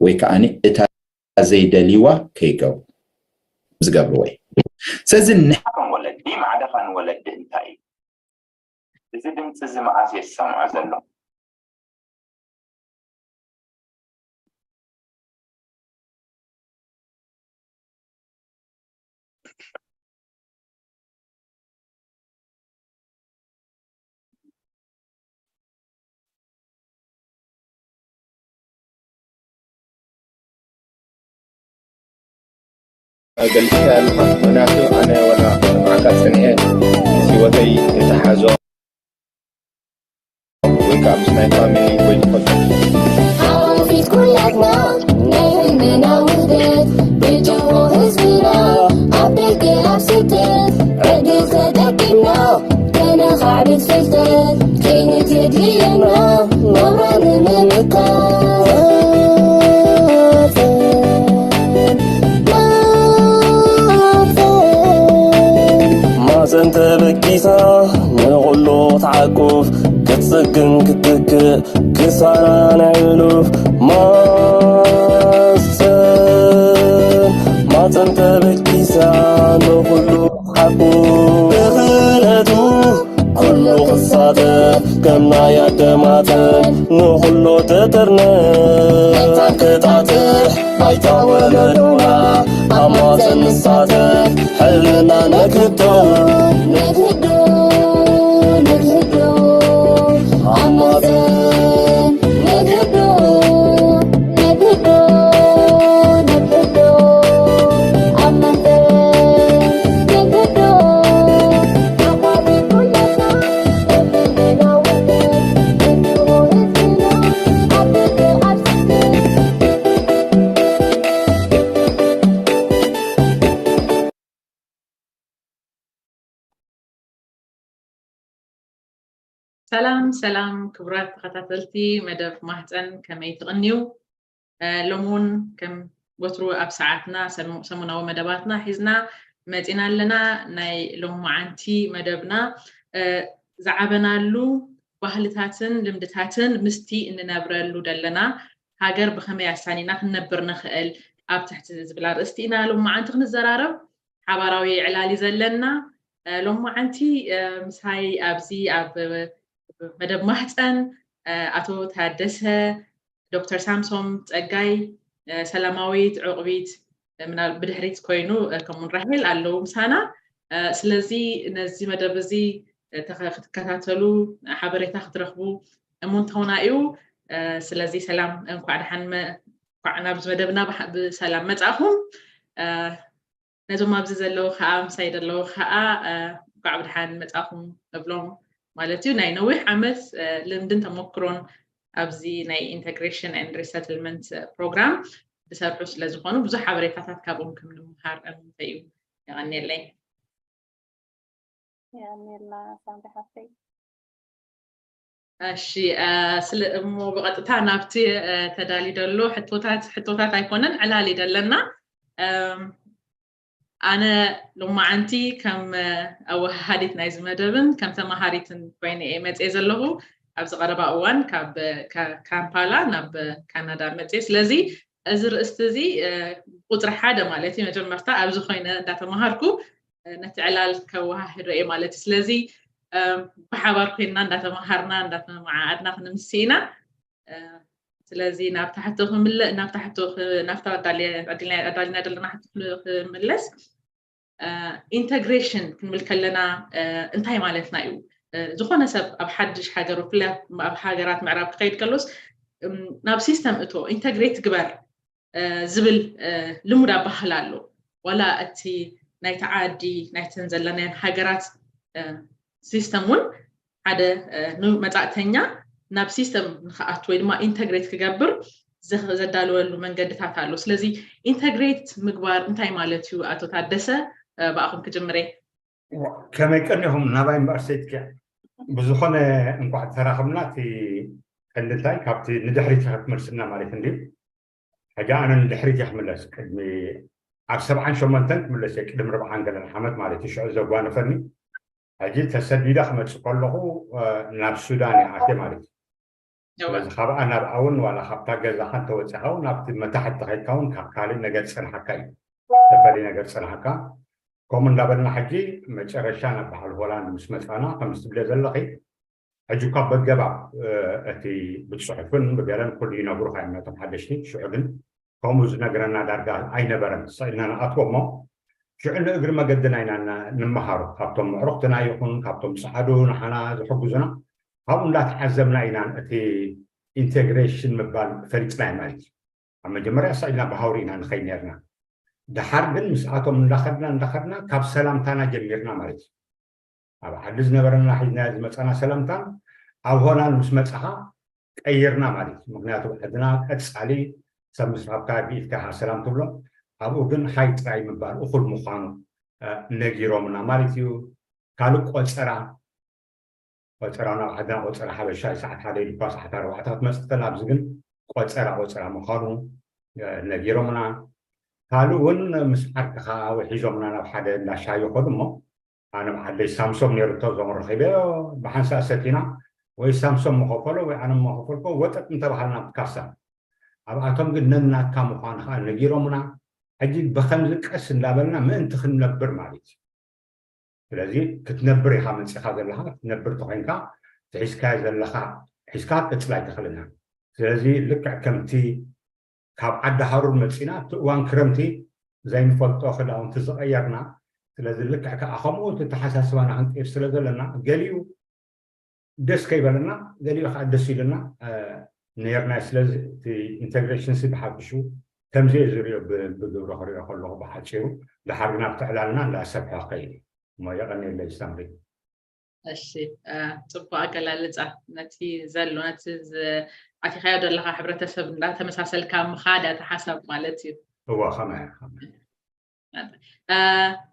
ويكأني إتا زي دليوة كيجو زقبروي سازن نحكم ولد دي معرفة ولد انتاي إذا دمت تزم عزي السمع زلو قال كان هناك أنا وأنا معك سنين سوتي يتحازو ويكام سنايفا مني ويتفضل عرفت كلك نار نايم من عودت بجوه الزرار عبيك عبستت عدي صدقنا كان خعبت فلتت كانت يدينا نورا من مكان انت بكيسا نغلو تعكوف كتسكن كتك كسانا نعلوف ما انت بكيسا نغلو تعكوف دخلتو كله قصاته كمنا يدماته نغلو تترنا كتاته بايتا ولدونا أما تنساته حلنا نكتو أما نكتو سلام كبرات تخطاتلتي مدف مهتن كما يتغنيو لمون كم وترو أبساعتنا سمونا ومدباتنا حزنا مدينة لنا ناي لهم عنتي مدبنا زعبنا له بحلتاتن لمدتاتن مستي إننا برلو دلنا هاجر بخمي عسانينا نبر نخيل أب تحت زبلار استينا لهم عنتي الزرارب حبراوي علالي زلنا لهم عنتي مساي أبزي أب مدب محسن أتو تهدسه دكتور سامسون تأجاي سلاماويت عقبيت من البدهريت كوينو كمون رحيل على مسانا سلزي نزي مدب زي تكتاتلو حبريت تخرجوا منتونايو سلزي سلام انقعد حن قعنا بمدبنا بسلام متأهم نزو ما بزلو خا مسايد اللو خا قعد حن متأهم قبلهم مالتيو ناي نوح عمس لندن تمكرون أبزي ناي integration and resettlement program بسرعة لزخانو بزح حبريتات كابون كم نمهار أمتيو يعني اللي لا سامي حفي أشي مو بقطع نابتي تدالي دلو حتوتات أيقونن على لي دلنا أنا لما عنتي كم أو هاديت نايز مدبن كم تمهاريتن بيني إيمت إزلهو أبز غربا أوان كامبالا ناب كندا متيس لذي أزر استزي قطر حدا مالتي مجرد مرتا أبز خوينا داتا مهاركو نتعلال كوها الرئي مالتي سلذي بحوار خوينا داتا مهارنا داتا معادنا نمسينا سلذي نابتحتوخ نابتحتوخ دالينا دلنا حتوخ ملس integration كنملكلنا انتهي مالتنا يو زخونا سب أب حدش حاجة رفلا أب حاجرات معراب قيد كلوس ناب سيستم اتو integrate جبر زبل لمدا بحلالو ولا أتي نايت عادي نايت تنزل لنا حاجرات سيستمون هذا نو متعتنيا ناب سيستم خاطر وين ما integrate كجبر زدالو له من قد تعتالو سلزي integrate مقبار انتهي مالتيو أتو تعدسه بأخذ كجمري كما يكنهم نباين بأرسيتك بزخون انقعد تراخبنا في كندتاي كابتي ندحري تخط مرسلنا مالتندي حاجة أنا ندحري تحملس كدمي عكسب عن شو منتن ملس يكدم ربعان قال محمد مالتي شو زبانة فني أجي تسديد أحمد سقول له ناب السوداني عاتي مالتي ስለዚ ካብ ኣና ብኣውን ዋላ ካብታ ገዛኻ እንተወፂኻ እውን ኣብቲ መታሕቲ ተኸድካ እውን ካብ ካልእ ነገር ፀንሓካ እዩ ዝተፈለየ ነገር ፀንሓካ ከምኡ እንዳበልና ሕጂ መጨረሻ ናብ በዓል ሆላንድ ምስ መፃና ከም ዝትብለ ዘለኺ ሕጂ ካብ በገባብ እቲ ብፅሑፍን ብገለን ኩሉ ይነግሩካ እምነቶም ሓደሽቲ ሽዑ ግን ከምኡ ዝነገረና ዳርጋ ኣይነበረን ሰኢልና ንኣትዎ እሞ ሽዑ ንእግሪ መገድና ኢና ንምሃሮ ካብቶም ምዕሩክትና ይኹን ካብቶም ፀዓዱ ንሓና ዝሕግዙና ካብኡ እንዳተዓዘብና ኢና እቲ ኢንቴግሬሽን ምባል ፈሊጥናይ ማለት እዩ ኣብ መጀመርያ ሰኢልና ብሃውሪ ኢና ንኸይድ ነርና ድሓር ግን ምስኣቶም እንዳኸድና ካብ ሰላምታና ጀሚርና ማለት እዩ ኣብ ዓዲ ዝነበረና ሒዝና ዝመፀና ሰላምታ ኣብ ሆላንድ ምስ መፅኻ ቀይርና ማለት እዩ ምክንያቱ ዓድና ቀፃሊ ሰብ ምስ ረኸብካ ብኢድካ ሰላም ትብሎ ኣብኡ ግን ሃይ ጥራይ ምባል እኹል ምዃኑ ነጊሮምና ማለት እዩ ካልእ ቆፀራ ናብ ዓድና ቆፀራ ሓበሻ ሰዓት ሓደ ኢልካ ሰዓት 4 ክትመፅእ ከላ ኣብዚ ግን ቆፀራ ምዃኑ ነጊሮምና ካልእ እውን ምስ ዓድካ ወይ ሒዞምና ናብ ሓደ እንዳሻይ ይኸዱ እሞ ኣነ ብዓደይ ሳምሶም ነይሩቶ ዞም ረኺበዮ ብሓንሳ ሰቲና ወይ ሳምሶም መኸፈሎ ወይ ኣነ መኸፈልኮ ወጠጥ እንተባሃልና ብካሳ ኣብኣቶም ግን ነናትካ ምዃኑ ከዓ ነጊሮምና ሕጂ ብከምዚ ቀስ እንዳበልና ምእንቲ ክንነብር ማለት እዩ ስለዚ ክትነብር ኢኻ መፂኻ ዘለካ ክትነብር ተኮይንካ ትሒዝካዮ ዘለካ ሒዝካ ቅፅላይ ትኽእልና ስለዚ ልክዕ ከምቲ ካብ ዓዲ ሃሩር መፂና እቲ እዋን ክረምቲ ዘይንፈልጦ ክዳውንቲ ዝቐየርና ስለዚ ልክዕ ከዓ ከምኡ ተተሓሳስባና ክንቀይር ስለ ዘለና ገሊኡ ደስ ከይበለና ገሊኡ ከዓ ደስ ኢሉና ነርና ስለዚ እቲ ኢንቴግሬሽን ብሓቂሹ ከምዚ ዝሪኦ ብግብሪ ክሪኦ ከለኹ ብሓፂሩ ድሓር ግን ኣብቲ ዕላልና እንዳሰብሖ ከይድ እሞ የቐኒየለይ ሳምሪ እሺ ፅቡቅ ኣገላልፃ ነቲ ዘሎ ነቲ ኣቲኻዮ ዘለካ ሕብረተሰብ እንዳተመሳሰልካ ምኻድ ኣተሓሳብ ማለት እዩ እዋ ከመይ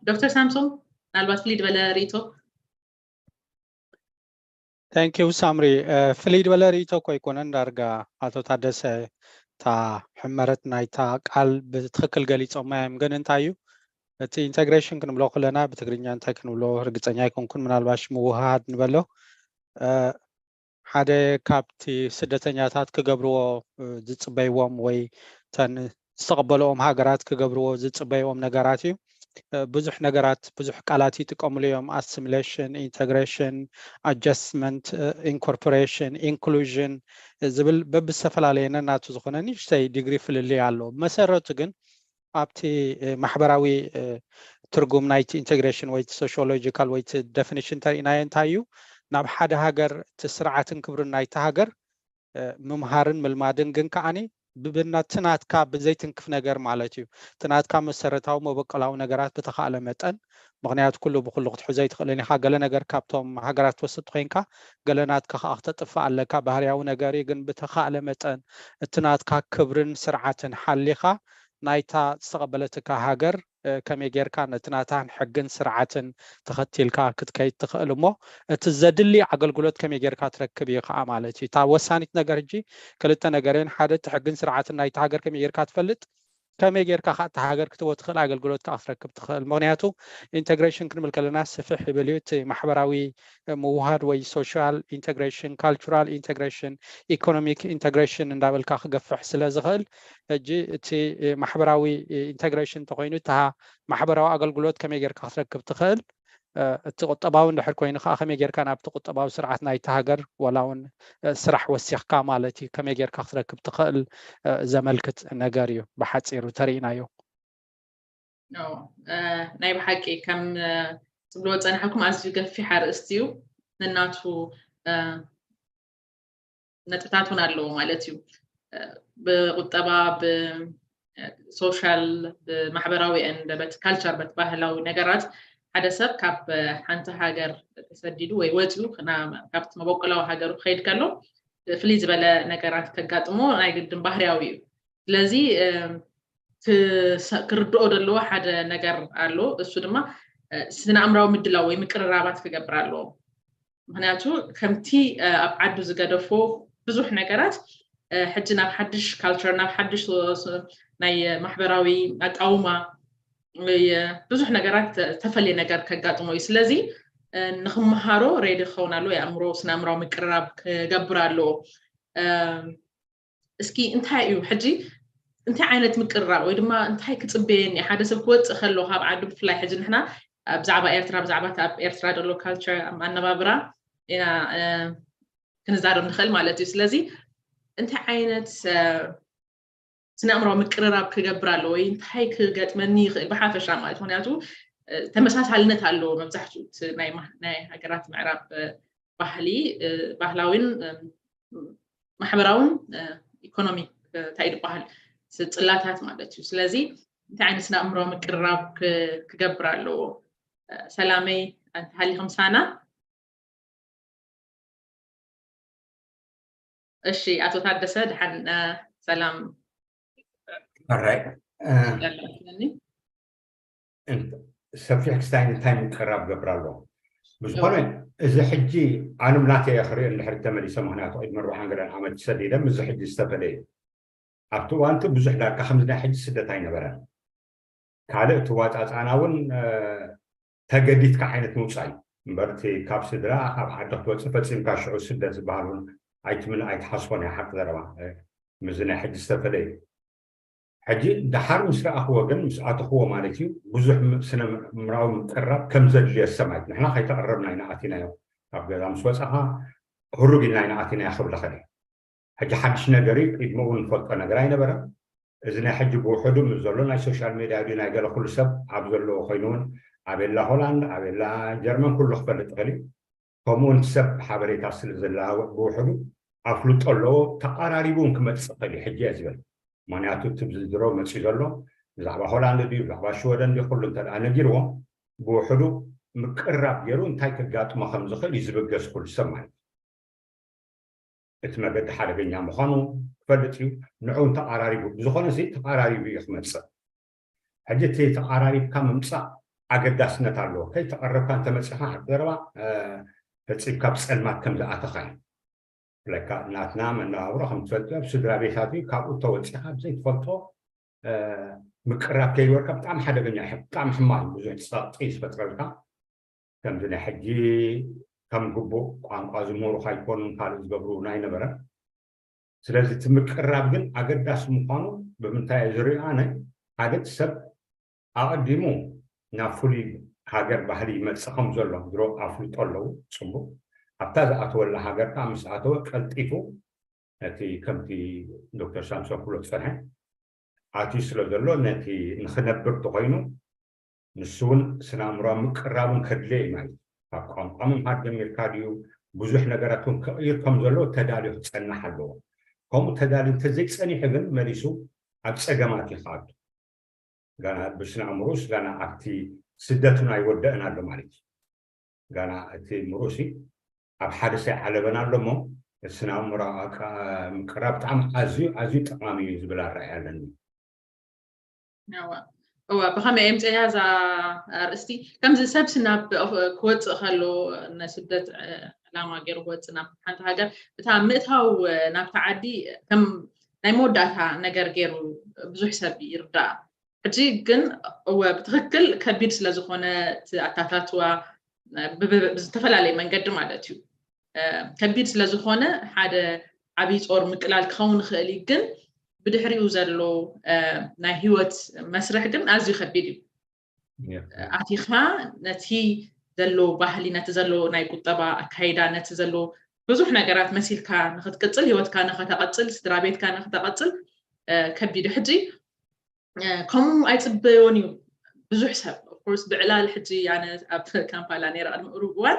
ዶክተር ሳምሶን ምናልባት ፍልይ ዝበለ ሪቶ Thank you, Samri. ፍልይ ዝበለ ሪቶ እኮ ኣይኮነን ዳርጋ ኣቶ ታደሰ እታ ሕመረት ናይታ ቃል ብትክክል ገሊፆማ እዮም ግን እንታይ እዩ እቲ ኢንቴግሬሽን ክንብሎ ከለና ብትግርኛ እንታይ ክንብሎ ርግፀኛ ኣይኮንኩን ምናልባሽ ምውሃድ ንበሎ ሓደ ካብቲ ስደተኛታት ክገብርዎ ዝፅበይዎም ወይ ተን ዝተቐበልዎም ሃገራት ክገብርዎ ዝፅበይዎም ነገራት እዩ ብዙሕ ነገራት ብዙሕ ቃላት ይጥቀምሉ እዮም አሲሚሌሽን ኢንቴግሬሽን አጀስትመንት ኢንኮርፖሬሽን ኢንክሉዥን ዝብል በብዝተፈላለየ ናቱ ዝኾነ ንእሽተይ ዲግሪ ፍልልይ ኣሎ መሰረቱ ግን ኣብቲ ማሕበራዊ ትርጉም ናይቲ ኢንቴግሬሽን ወይ ሶሺዮሎጂካል ወይ ዴፊኒሽን ተሪእናዮ እንታይ እዩ ናብ ሓደ ሃገር እቲ ስርዓትን ክብርን ናይቲ ሃገር ምምሃርን ምልማድን ግን ከዓኒ ብናትናትካ ብዘይትንክፍ ነገር ማለት እዩ ትናትካ መሰረታዊ መበቀላዊ ነገራት በተኻለ መጠን ምክንያቱ ኩሉ ብኩሉ ክትሕዘ ይትኽእልን ኢኻ ገለ ነገር ካብቶም ሃገራት ትወስድ ኮይንካ ገለናትካ ከዓ ክትጥፋእ ኣለካ ባህርያዊ ነገር ግን በተኻለ መጠን እትናትካ ክብርን ስርዓትን ሓሊኻ ናይታ ዝተቐበለትካ ሃገር ከመይ ጌርካ ነትናታን ሕግን ስርዓትን ተኸቲልካ ክትከይድ ትኽእል እሞ እቲ ዘድሊ ኣገልግሎት ከመይ ጌርካ ትረክብ እዩ ከዓ ማለት እዩ እታ ወሳኒት ነገር ሕጂ ክልተ ነገርን ሓደ እቲ ሕግን ስርዓትን ናይታ ሃገር ከመይ ጌርካ ትፈልጥ ከመይ ጌርካ ከዓ እቲ ሃገር ክትቦ ትኽእል ኣገልግሎት ከዓ ክትረክብ ትኽእል ምክንያቱ ኢንቴግሬሽን ክንብል ከለና ስፍሕ ይብል እዩ እቲ ማሕበራዊ ምውሃድ ወይ ሶሻል ኢንቴግሬሽን ካልቸራል ኢንቴግሬሽን ኢኮኖሚክ ኢንቴግሬሽን እንዳበልካ ክገፍሕ ስለ ዝኽእል ሕጂ እቲ ማሕበራዊ ኢንቴግሬሽን ተኮይኑ እታ ማሕበራዊ ኣገልግሎት ከመይ ጌርካ ክትረክብ ትኽእል እቲ ቁጠባዊ እንድሕር ኮይኑ ከዓ ከመይ ጌርካ ናብቲ ቁጠባዊ ስርዓት ናይቲ ሃገር ወላ እውን ስራሕ ወሲኽካ ማለት እዩ ከመይ ጌርካ ክትረክብ ትኽእል ዘመልክት ነገር እዩ ብሓፂሩ ተሪእናዮ ናይ ብሓቂ ከም ዝብልዎ ፀናሕኩም ኣዝዩ ገፊሕ ኣርእስቲ እዩ ነናቱ ነጥብታት እውን ኣለዎ ማለት እዩ ብቁጠባ ብሶሻል ብማሕበራዊ በት ካልቸር በት ባህላዊ ነገራት ሓደ ሰብ ካብ ሓንቲ ሃገር ተሰዲዱ ወይ ወፂኡ ካብቲ መበቆላዊ ሃገሩ ክኸይድ ከሎ ፍልይ ዝበለ ነገራት ከጋጥሞ ናይ ግድን ባህርያዊ እዩ ስለዚ ክርድኦ ዘለዎ ሓደ ነገር ኣሎ እሱ ድማ ስነ ኣእምራዊ ምድላው ወይ ምቅርራባት ክገብር ኣለዎ ምክንያቱ ከምቲ ኣብ ዓዱ ዝገደፎ ብዙሕ ነገራት ሕጂ ናብ ሓድሽ ካልቸር ናብ ሓድሽ ናይ ማሕበራዊ ኣቃውማ ብዙሕ ነገራት ተፈልየ ነገር ከጋጥሞ እዩ ስለዚ ንኽመሃሮ ሬዲ ክኸውን ኣለዎ የኣእምሮ ስነ ኣእምራዊ ምቅርራብ ክገብር ኣለዎ اسكي انتهاي حجي انت عينت مقرب ወይ ድማ እንታይ ክጽበየኒ ሓደ ሰብ ክወጽእ ከሎ ካብ ዓዱ ብፍላይ ሕጂ ንሕና ብዛዕባ ኤርትራ ብዛዕባ ኣብ ኤርትራ ደሎ ካልቸር ኣነባብራ ኢና ክንዛረብ ንኽእል ማለት እዩ ስለዚ እንታይ ዓይነት ስነምሮ ምቅርራብ ክገብር ኣሎ ወይ እንታይ ክገጥመኒ ይኽእል ብሓፈሻ ማለት ምክንያቱ ተመሳሳልነት ኣሎ መብዛሕትኡ ናይ ሃገራት ምዕራብ ባህሊ ባህላዊን ማሕበራውን ኢኮኖሚ ታይድ ባህል ጽላታት ማለት እዩ ስለዚ እንታይ ዓይነት ስነምሮ ምቅርራብ ክገብር ኣሎ ሰላመይ አንተ ሃሊኩም ሳና እሺ አቶ ታደሰ ድሓን ሰላም alright ሰፊሕ ክስታይ እንታይ ምቅርራብ ገብራሎ ብዝኾነ እዚ ሕጂ ዓለም ናተ የኽሪ እንድሕር ተመሊሰ ምክንያቱ ቅድሚ 40 ገደን ዓመት ሰዲደ እዚ ሕጂ ዝተፈለየ ኣብቲ እዋንቲ ብዙሕ ዳርካ ከምዚ ናይ ሕጂ ስደት ኣይነበረን ካልእ እቲ ዋፃፃና እውን ተገዲትካ ዓይነት ምውፃእ እዩ እምበርቲ ካብ ስድራ ካብ ዓዲ ክትወፅእ ፈፂምካ ሽዑ ስደት ዝበሃል እውን ኣይትሓስቦን እያ ሓቂ ዘረባ ምዚ ናይ ሕጂ ዝተፈለየ ሕጂ ድሓር ምስ ረኣኽዎ ግን ምስ ኣተኽዎ ማለት እዩ ብዙሕ ስነ ምርኣዊ ምቅርራብ ከም ዘድልዮ ሰማይት ንሕና ከይተቐረብና ኢና ኣቲናዮ ካብ ገዛ ምስ ወፃኻ ህሩግ ኢልና ኢና ኣቲናዮ ክብለኸ ሕጂ ሓድሽ ነገር እዩ ቅድሚ እውን ንፈልጦ ነገር ኣይነበረን እዚ ናይ ሕጂ ብውሕዱ ምስ ዘሎ ናይ ሶሻል ሚድያ ድዩ ናይ ገለ ኩሉ ሰብ ኣብ ዘለዎ ኮይኑ እውን ኣቤላ ሆላንድ ኣቤላ ጀርመን ኩሉ ክፈልጥ ይኽእል እዩ ከምኡውን ሰብ ሓበሬታ ስለ ዘላወጥ ብውሕዱ ኣፍልጦ ኣለዎ ተቐራሪቡ እውን ክመፅእ ይኽእል እዩ ሕጂ እየ ዝብል ምክንያቱ እቲ ብዝድሮ መፂኡ ዘሎ ብዛዕባ ሆላንድ ድዩ ብዛዕባ ሽወደን ድዩ ኩሉ እንተደኣ ነጊርዎ ብውሕዱ ምቅርራብ ገይሩ እንታይ ከጋጥሞ ከም ዝኽእል እዩ ዝብገስ ኩሉ ሰብ ማለት እቲ መገዲ ሓደገኛ ምዃኑ ክፈልጥ እዩ ንዑ ተቐራሪቡ ብዝኾነ ሲ ተቐራሪቡ እዩ ክመፅእ ሕጂ እቲ ተቐራሪብካ ምምፃእ ኣገዳስነት ኣለዎ ከይተቐረብካ እንተመፂኻ ሓቂ ዘረባ ፈፂምካ ብፀልማት ከም ዝኣተኻ እዩ ለካ ናትና መነባብሮ ከም ትፈልጦ ኣብ ስድራ ቤታት እዩ ካብኡ ተወፂኻ ብዘይትፈልጦ ምቅርራብ ከይወርካ ብጣዕሚ ሓደገኛ እዩ ብጣዕሚ ሕማቅ እዩ ብዙሕ ፀቕጢ ዝፈጥረልካ ከምዚ ናይ ሕጂ ከም ግቡእ ቋንቋ ዝመሩኻ ኣይኮኑን ካልእ ዝገብሩ ኣይነበረን ስለዚ እቲ ምቅርራብ ግን ኣገዳሲ ምዃኑ ብምንታይ ዝሪኦ ኣነ ሓደ ሰብ ኣቐዲሙ ናብ ፍሉይ ሃገር ባህሊ ይመፅእ ከም ዘሎ ድሮ ኣፍልጦ ኣለዉ ፅቡቅ ኣብታ ዝኣተወላ ሃገርካ ምስ ኣተወ ቀልጢፉ ነቲ ከምቲ ዶክተር ሳምሶን ኩሎ ዝፀንሐ ኣትዩ ስለ ዘሎ ነቲ ንክነብር ተኮይኑ ንሱ እውን ስነ ኣእምሮዊ ምቅራብን ከድልየ እዩ ማለት ካብ ቋንቋ ምምሃር ጀሚርካ ድዩ ብዙሕ ነገራት እውን ክቕይር ከም ዘሎ ተዳልዩ ክፀንሕ ኣለዎ ከምኡ ተዳልዩ እንተዘይፀኒሑ ግን መሊሱ ኣብ ፀገማት ይኸኣቱ ገና ብስነ ኣእምሮስ ገና ኣብቲ ስደቱን ኣይወደአን ኣሎ ማለት እዩ ገና እቲ ምሩሲ ኣብ ሓደ ሳይ ዓለበና ኣሎ እሞ ስነ ኣእምሮ ምቅራብ ብጣዕሚ ኣዝዩ ጠቃሚ እዩ ዝብል ኣረኣእያ ኣለኒ ብኸመይ እምፅያ እዛ ኣርእስቲ ከምዚ ሰብ ናብ ክወፅእ ከሎ ንስደት ዕላማ ገይሩ ክወፅእ ናብ ሓንቲ ሃገር እታ ምእታው ናብቲ ዓዲ ከም ናይ መወዳእታ ነገር ገይሩ ብዙሕ ሰብ ይርዳእ ሕጂ ግን ብትክክል ከቢድ ስለ ዝኾነ ኣታታትዋ ብዝተፈላለየ መንገዲ ማለት እዩ ከቢድ ስለ ዝኾነ ሓደ ዓብይ ጾር ምቅላል ክኸውን ይኽእል እዩ ግን ብድሕሪኡ ዘሎ ናይ ህይወት መስርሕ ግን ኣዝዩ ከቢድ እዩ ኣቲኻ ነቲ ዘሎ ባህሊ ነቲ ዘሎ ናይ ቁጠባ ኣካይዳ ነቲ ዘሎ ብዙሕ ነገራት መሲልካ ንኽትቅፅል ህይወትካ ንኽተቐፅል ስድራ ቤትካ ንኽተቐፅል ከቢድ ሕጂ ከምኡ ኣይፅበዮን እዩ ብዙሕ ሰብ ኦፍኮርስ ብዕላል ሕጂ ኣነ ኣብ ካምፓላ ነይረ ቅድሚ ቁሩብ እዋን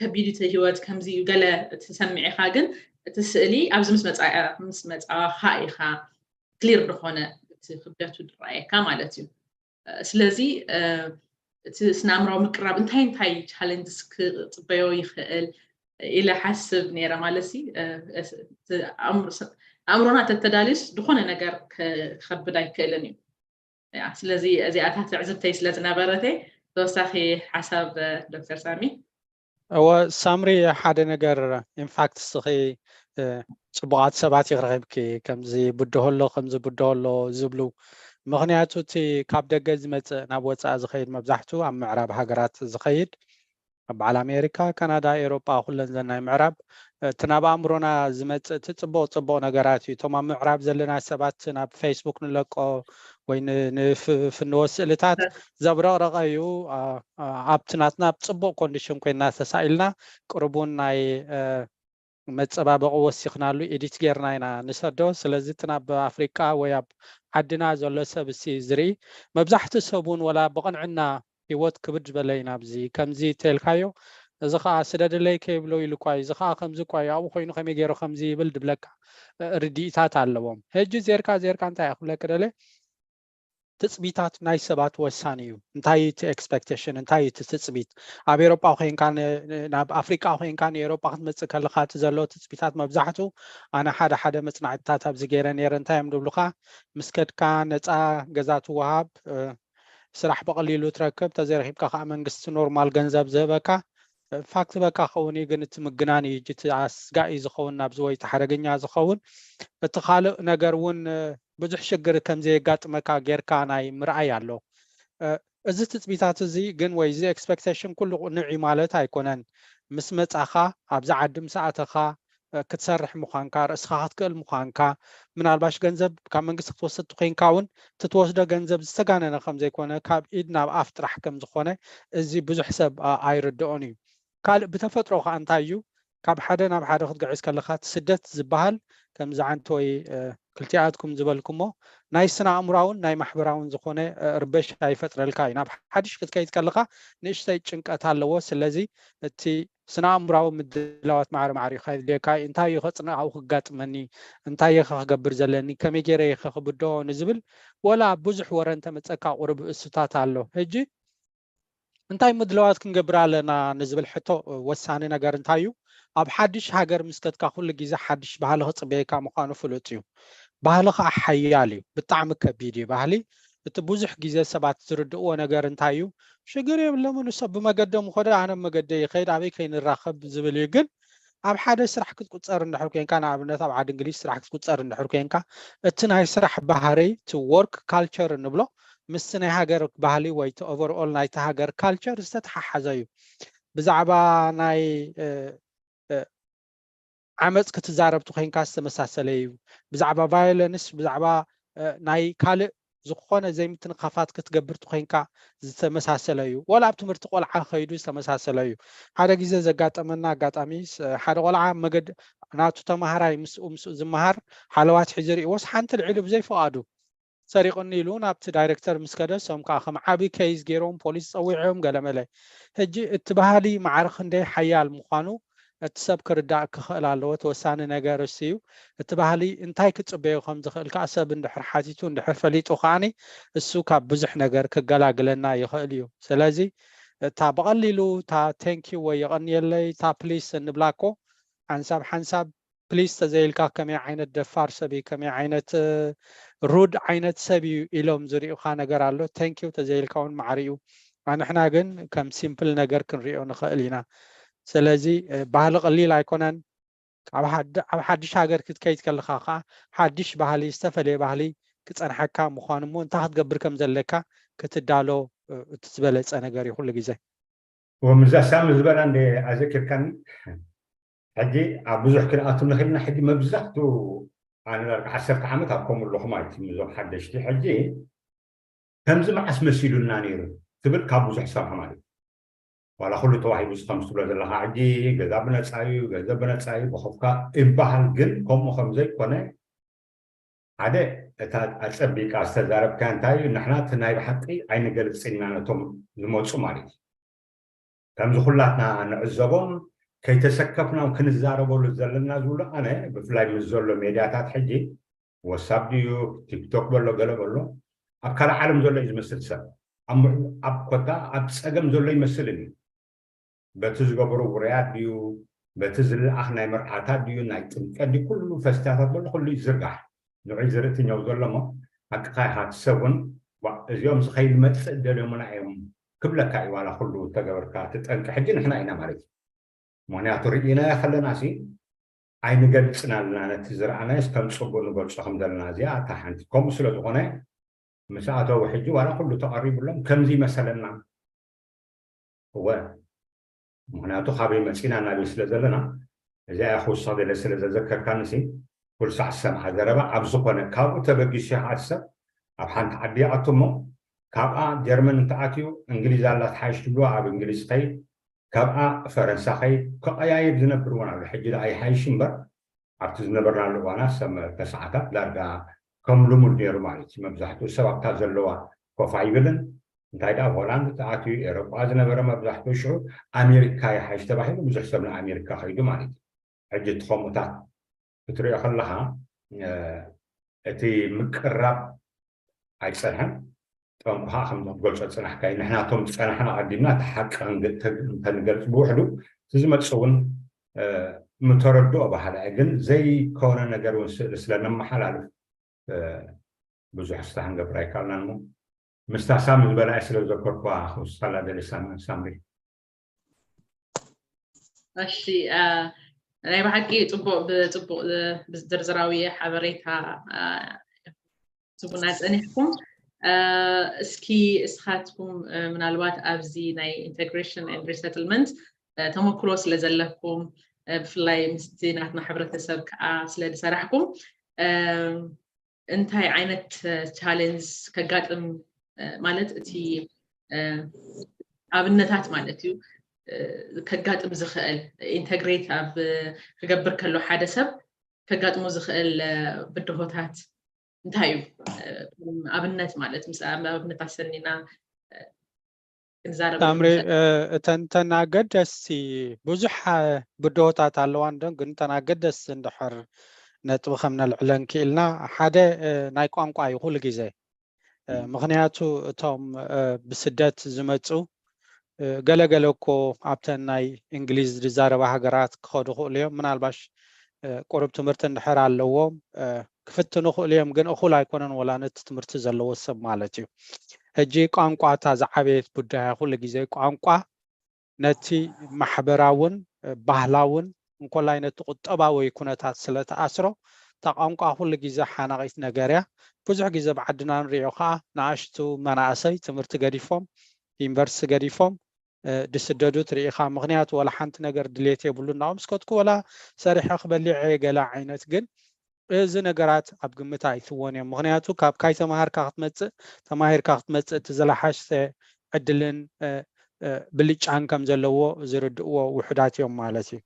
ከቢድ እቲ ህይወት ከምዚ እዩ ገለ ትሰሚዒኻ ግን እቲ ስእሊ ኣብዚ ምስ መፃኻ ኢኻ ክሊር ዝኾነ እቲ ክብደቱ ዝረኣየካ ማለት እዩ ስለዚ እቲ ስነ ኣእምሮዊ ምቅራብ እንታይ ቻሌንጅስ ክፅበዮ ይኽእል ኢለ ሓስብ ነይረ ማለት ኣእምሮና ተተዳልዩስ ዝኾነ ነገር ክኸብድ ኣይክእልን እዩ ስለዚ እዚኣታት ዕዝብተይ ስለ ዝነበረተ ተወሳኺ ሓሳብ ዶክተር ሳሚ ሳምሪ ሓደ ነገር ኢንፋክት ስኺ ፅቡቃት ሰባት ይረኺብኪ ከምዚ ብድሆሎ ከምዚ ብድሆሎ ዝብሉ ምክንያቱ እቲ ካብ ደገ ዝመፅእ ናብ ወፃኢ ዝኸይድ መብዛሕትኡ ኣብ ምዕራብ ሃገራት ዝኸይድ ኣብ በዓል ኣሜሪካ ካናዳ ኤሮጳ ኩለን ዘናይ ምዕራብ تناب أمرنا زمت تطبق نجارات توما معراب زلنا سبات تناب فيسبوك نلقى وين في الوسائلات زبرا رغيو عبتناتنا بتطبق كونديشن كنا تسائلنا قربون ناي متصبابق وسخنا له إديت غيرنا نسدو سلازي تناب أفريقيا وياب عدنا زلو سبسي زري مبزحت سبون ولا بقن عنا هيوت كبد بلينا بزي كمزي تلكايو زخا سدد لي كيبلو يلكواي زخا خمزي كواي او خوينو خمي غيرو خمزي يبل دبلك رديتات علوم هج زيركا انت ياخلك دله تثبيتات ناي سبات وسانيو انتاي تي اكسبكتيشن انتاي تثبيت اب اوروبا خوين كان ناب افريقيا خوين كان اوروبا خمص كلخات زلو تثبيتات مبزحتو انا حدا مصنعتات ابز غيرن يرنتايم دبلخا مسكد كان نصا غزات وهاب سراح بقليلو تركب تزرحيبكا خا منغست نورمال غنزب زبكا فاكت بكا خوني غنت مغناني جت اسغاي زخون نابز وي تحرغنيا زخون اتخالق نغرون بزح شجر كمزي غاطمكا غيركا ناي مرعي يالو እዚ ትጽቢታት እዚ ግን ወይ እዚ ኤክስፔክቴሽን ኩሉ ንዒ ማለት ኣይኮነን ምስ መጻኻ ኣብዛ ዓድም ሰዓተኻ ክትሰርሕ ምዃንካ ርእስኻ ክትክእል ምዃንካ ምናልባሽ ገንዘብ ካብ መንግስቲ ክትወስድ ኮይንካ እውን ትትወስዶ ገንዘብ ዝተጋነነ ከም ዘይኮነ ካብ ኢድ ናብ ኣፍ ጥራሕ ከም ዝኾነ እዚ ብዙሕ ሰብ ኣይርድኦን እዩ ካልእ ብተፈጥሮ ከዓ እንታይ እዩ ካብ ሓደ ናብ ሓደ ክትገዕዝ ከለካ ስደት ዝበሃል ከም ዝዓንተ ወይ ክልቲኣትኩም ዝበልኩሞ ናይ ስነ ኣእምሮውን ናይ ማሕበራውን ዝኾነ ርበሽ ኣይፈጥረልካ እዩ ናብ ሓድሽ ክትከይድ ከለካ ንእሽተይ ጭንቀት ኣለዎ ስለዚ እቲ ስነ ኣእምሮዊ ምድላዋት ማዕረ ይኸይድልካ እንታይ ይኸፅንዕ ኣብኡ ክጋጥመኒ እንታይ ክገብር ዘለኒ ከመይ ገይረ ክብዶ ንዝብል ወላ ብዙሕ ወረንተ መፀካ ቁርብ እስታት ኣሎ ሕጂ እንታይ ምድላዋት ክንገብር ኣለና ንዝብል ሕቶ ወሳኒ ነገር እንታይ እዩ ኣብ ሓድሽ ሃገር ምስከትካ ኩሉ ግዜ ሓድሽ ባህሊ ክፅበየካ ምዃኑ ፍሉጥ እዩ ባህሊ ከዓ ሓያል እዩ ብጣዕሚ ከቢድ እዩ ባህሊ እቲ ብዙሕ ግዜ ሰባት ዝርድእዎ ነገር እንታይ እዩ ሽግር የብለምን ሰብ ብመገደም ኸደ ኣነ መገደ ይኸይድ ኣበይ ከይንራኸብ ዝብል እዩ ግን ኣብ ሓደ ስራሕ ክትቁፀር እንድሕር ኮንካ ንኣብነት ኣብ ዓዲ እንግሊዝ ስራሕ ክትቁፀር እንድሕር ኮንካ እቲ ናይ ስራሕ ባህሪ ቲ ወርክ ካልቸር ንብሎ ምስ ናይ ሃገር ባህሊ ወይ ቲ ኦቨርኦል ናይቲ ሃገር ካልቸር ዝተተሓሓዘ እዩ ብዛዕባ ናይ ዓመፅ ክትዛረብ ትኮንካ ዝተመሳሰለ እዩ ብዛዕባ ቫዮለንስ ብዛዕባ ናይ ካልእ ዝኾነ ዘይምትንኻፋት ክትገብር ትኮንካ ዝተመሳሰለ እዩ ወላ ኣብ ትምህርቲ ቆልዓ ኸይዱ ዝተመሳሰለ እዩ ሓደ ግዜ ዘጋጠመና ኣጋጣሚ ሓደ ቆልዓ መገድ ናቱ ተማሃራይ ምስኡ ዝመሃር ሓለዋት ሒዚ ሪእዎስ ሓንቲ ልዕሊ ብዘይፈቃዱ ሰሪቁኒ ኢሉ ናብቲ ዳይሬክተር ምስከደ ሶም ከዓ ከም ዓብይ ኬዝ ገይሮም ፖሊስ ፀዊዖም ገለመለ ሕጂ እቲ ባህሊ ማዕረ ክንደይ ሓያል ምዃኑ እቲ ሰብ ክርዳእ ክኽእል ኣለዎ ተወሳኒ ነገር እዩ እቲ ባህሊ እንታይ ክፅበዮ ከም ዝኽእል ከዓ ሰብ እንድሕር ሓቲቱ እንድሕር ፈሊጡ ከዓኒ እሱ ካብ ብዙሕ ነገር ክገላግለና ይኽእል እዩ ስለዚ እታ ብቐሊሉ እታ ቴንኪዩ ወይ የቐኒየለይ እታ ፕሊስ እንብላኮ ሓንሳብ ፕሊስ ተዘይልካ ከመይ ዓይነት ደፋር ሰብ እዩ ከመይ ዓይነት ሩድ ዓይነት ሰብ እዩ ኢሎም ዝሪኡካ ነገር ኣሎ ቴንኪዩ ተዘይልካ እውን ማዕሪ እዩ ኣንሕና ግን ከም ሲምፕል ነገር ክንሪኦ ንኽእል ኢና ስለዚ ባህሊ ቀሊል ኣይኮነን ኣብ ሓድሽ ሃገር ክትከይድ ከለካ ከዓ ሓድሽ ባህሊ ዝተፈለየ ባህሊ ክፀንሐካ ምዃኑ እሞ እንታይ ክትገብር ከም ዘለካ ክትዳሎ እቲ ዝበለፀ ነገር እዩ ኩሉ ግዜ ወምዛ ሳም ዝበላ እንደ ኣዘኪርካኒ ሕጂ ኣብ ብዙሕ ክንኣቱ ንኽእልና ሕጂ መብዛሕትኡ ኣነ 10 ዓመት ኣብ ከምኡ ኣለኹ ማለት እዩ ምዞም ሓደሽቲ ሕጂ ከምዚ መዓስ መሲሉና ነይሩ ትብል ካብ ብዙሕ ሰምሐ ማለት እዩ ዋላ ኩሉ ተዋሂቡ ዝኸምስ ትብሎ ዘለካ ሕጂ ገዛ ብነፃ እዩ ገንዘብ ብነፃ እዩ ብኸፍካ ይበሃል ግን ከምኡ ከምዘይኮነ ሓደ እታ ኣፀቢቃ ዝተዛረብካ እንታይ እዩ ንሕና እቲ ናይ ብሓቂ ኣይንገልፅና ነቶም ዝመፁ ማለት እዩ ከምዚ ኩላትና ንዕዘቦም ከይተሰከፍና ክንዛረበሉ ዘለና ዝብሎ ኣነ ብፍላይ ምስ ዘሎ ሜድያታት ሕጂ ወሳብ ድዩ ቲክቶክ በሎ ገለ በሎ ኣብ ካልእ ዓለም ዘሎ እዩ ዝመስል ሰብ ኣብ ኮታ ኣብ ፀገም ዘሎ ይመስልን እዩ በቲ ዝገበሩ ውርያት ድዩ በቲ ዝለኣኽ ናይ መርዓታት ድዩ ናይ ጥምቀት ድዩ ኩሉ ፈስታታት በሎ ኩሉ ይዝርጋሕ ንዑይ ዝርእትኛው ዘሎ ሞ ሓቂኻ ኢኻ ትሰውን እዚኦም ዝኸይድ መፅእ ደለሙና እዮም ክብለካ እዩ ዋላ ኩሉ ተገበርካ ትጠንቂ ሕጂ ንሕና ኢና ማለት እዩ ምክንያቱ ርኢና ከለና ሲ ኣይንገልፅና ኣለና ነቲ ዝረኣናይስ ከም ፅቡቅ ንገልፆ ከም ዘለና እዚኣ እታ ሓንቲ ከምኡ ስለ ዝኾነ ምስ ኣተው ሕጂ ዋላ ኩሉ ተቐሪቡሎም ከምዚ መሰለና እወ ምክንያቱ ካበይ መፂና እናብል ስለ ዘለና إذا أخو الصدي لسه تذكر كان نسي كل ساعة السماء زربا عبزقنا كابو تبقي شيء عسى أبحان تعدي أتمو كابا جرمن انتعاتيو إنجليز الله تحايش تبلو عب إنجليز تاي كابا فرنسا خي كأي يبزنا برونا الحجة أي حايشين بر عبتزنا برنا لوانا سما تسعة لارجا كم لومر ديرو مالتي مبزحتو سبب تازلوا كوفاي بدن انتايدا هولندا تعاتي أوروبا أزنا برا مبزحتو شو أمريكا يحايش تبعي مبزح سبنا أمريكا خيدو مالتي حجة خموتات بتري خلها أتي مقرب عيسرها توم ها خم تقول شو تصنع كاين نحنا توم تصنع حنا قديمنا تحق تنقل بوحدو تزم تسوون متردو بحاله أجن زي كون نجارون سلنا محل بزح استهان قبراي كلنا مو مستعصم البلاء سلوا ذكر قا وصلا دلسان سامري أشي ናይ ባሕቂ ጽቡቕ ብዝርዝራዊ ሓበሬታ ጽቡቕና ጸኒሕኩም እስኪ እስኻትኩም ምናልባት ኣብዚ ናይ ኢንተግሬሽን ኤንድ ሪሰትልመንት ተመክሮ ስለ ዘለኩም ብፍላይ ምስቲ ናትና ሕብረተሰብ ከዓ ስለ ዝሰራሕኩም እንታይ ዓይነት ቻሌንጅ ከጋጥም ማለት እቲ ኣብነታት ማለት እዩ كجاتم زخال إنتجريت أب كجبر كله حدا سب كجاتم زخال بدهوتات انتهايو أبنت مالت مسألة أبنت عسنينا نزار أمري تناقد جسي بزح بدهوتات علوان دون كنت تناقد جس ندحر نتوخ من العلن كيلنا حدا نايقام قاي يقول جزء مغنياتو توم بسدات زمتو ገለገለኮ ኣብተን ናይ እንግሊዝ ዝዛረባ ሃገራት ክኸዱ ክእሉ እዮም ምናልባሽ ቁሩብ ትምህርቲ እንድሕር ኣለዎም ክፍትኑ ክእሉ እዮም ግን እኹል ኣይኮነን ወላ ነቲ ትምህርቲ ዘለዎ ሰብ ማለት እዩ ሕጂ ቋንቋ እታ ዝዓበየት ጉዳይ ኩሉ ግዜ ቋንቋ ነቲ ማሕበራውን ባህላውን እንኮላይ ነቲ ቁጠባዊ ኩነታት ስለተኣስሮ እታ ቋንቋ ኩሉ ግዜ ሓናቒት ነገር እያ ብዙሕ ግዜ ብዓድና ንሪኦ ከዓ ንኣሽቱ መናእሰይ ትምህርቲ ገዲፎም ዩኒቨርሲቲ ገዲፎም ድስደዱ ትሪኢኻ ምክንያቱ ወላ ሓንቲ ነገር ድሌት የብሉ እናኦም ስኮትኩ ወላ ሰሪሐ ክበሊዕ ገላ ዓይነት ግን እዚ ነገራት ኣብ ግምት ኣይትወን እዮም ምክንያቱ ካብ ካይ ተማሃርካ ክትመፅእ እቲ ዘለሓሽተ ዕድልን ብልጫን ከም ዘለዎ ዝርድእዎ ውሕዳት እዮም ማለት እዩ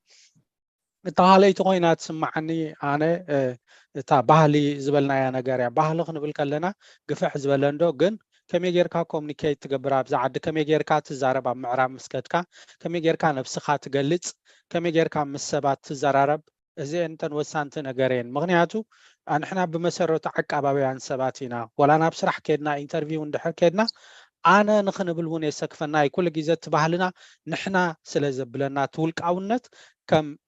እታ ሃለይቲ ኮይና ትስማዓኒ ኣነ እታ ባህሊ ዝበልናያ ነገር እያ ባህሊ ክንብል ከለና ግፍሕ ዝበለ እንዶ ግን كم يجركا كومنيكيت تجبر بزعد كم يجركا تزارب مع رام مسكتكا كم يجركا نفسها تجلس كم يجركا مسبات تزارب زي أنت وسانت نجارين مغنياتو نحنا بمسرة عقابة عن سباتنا ولا أنا بصراحة كدنا انترفيو ندحر كدنا أنا نخن بالوني سقفنا كل جزء تبهلنا نحنا سلزبلنا تولك أونت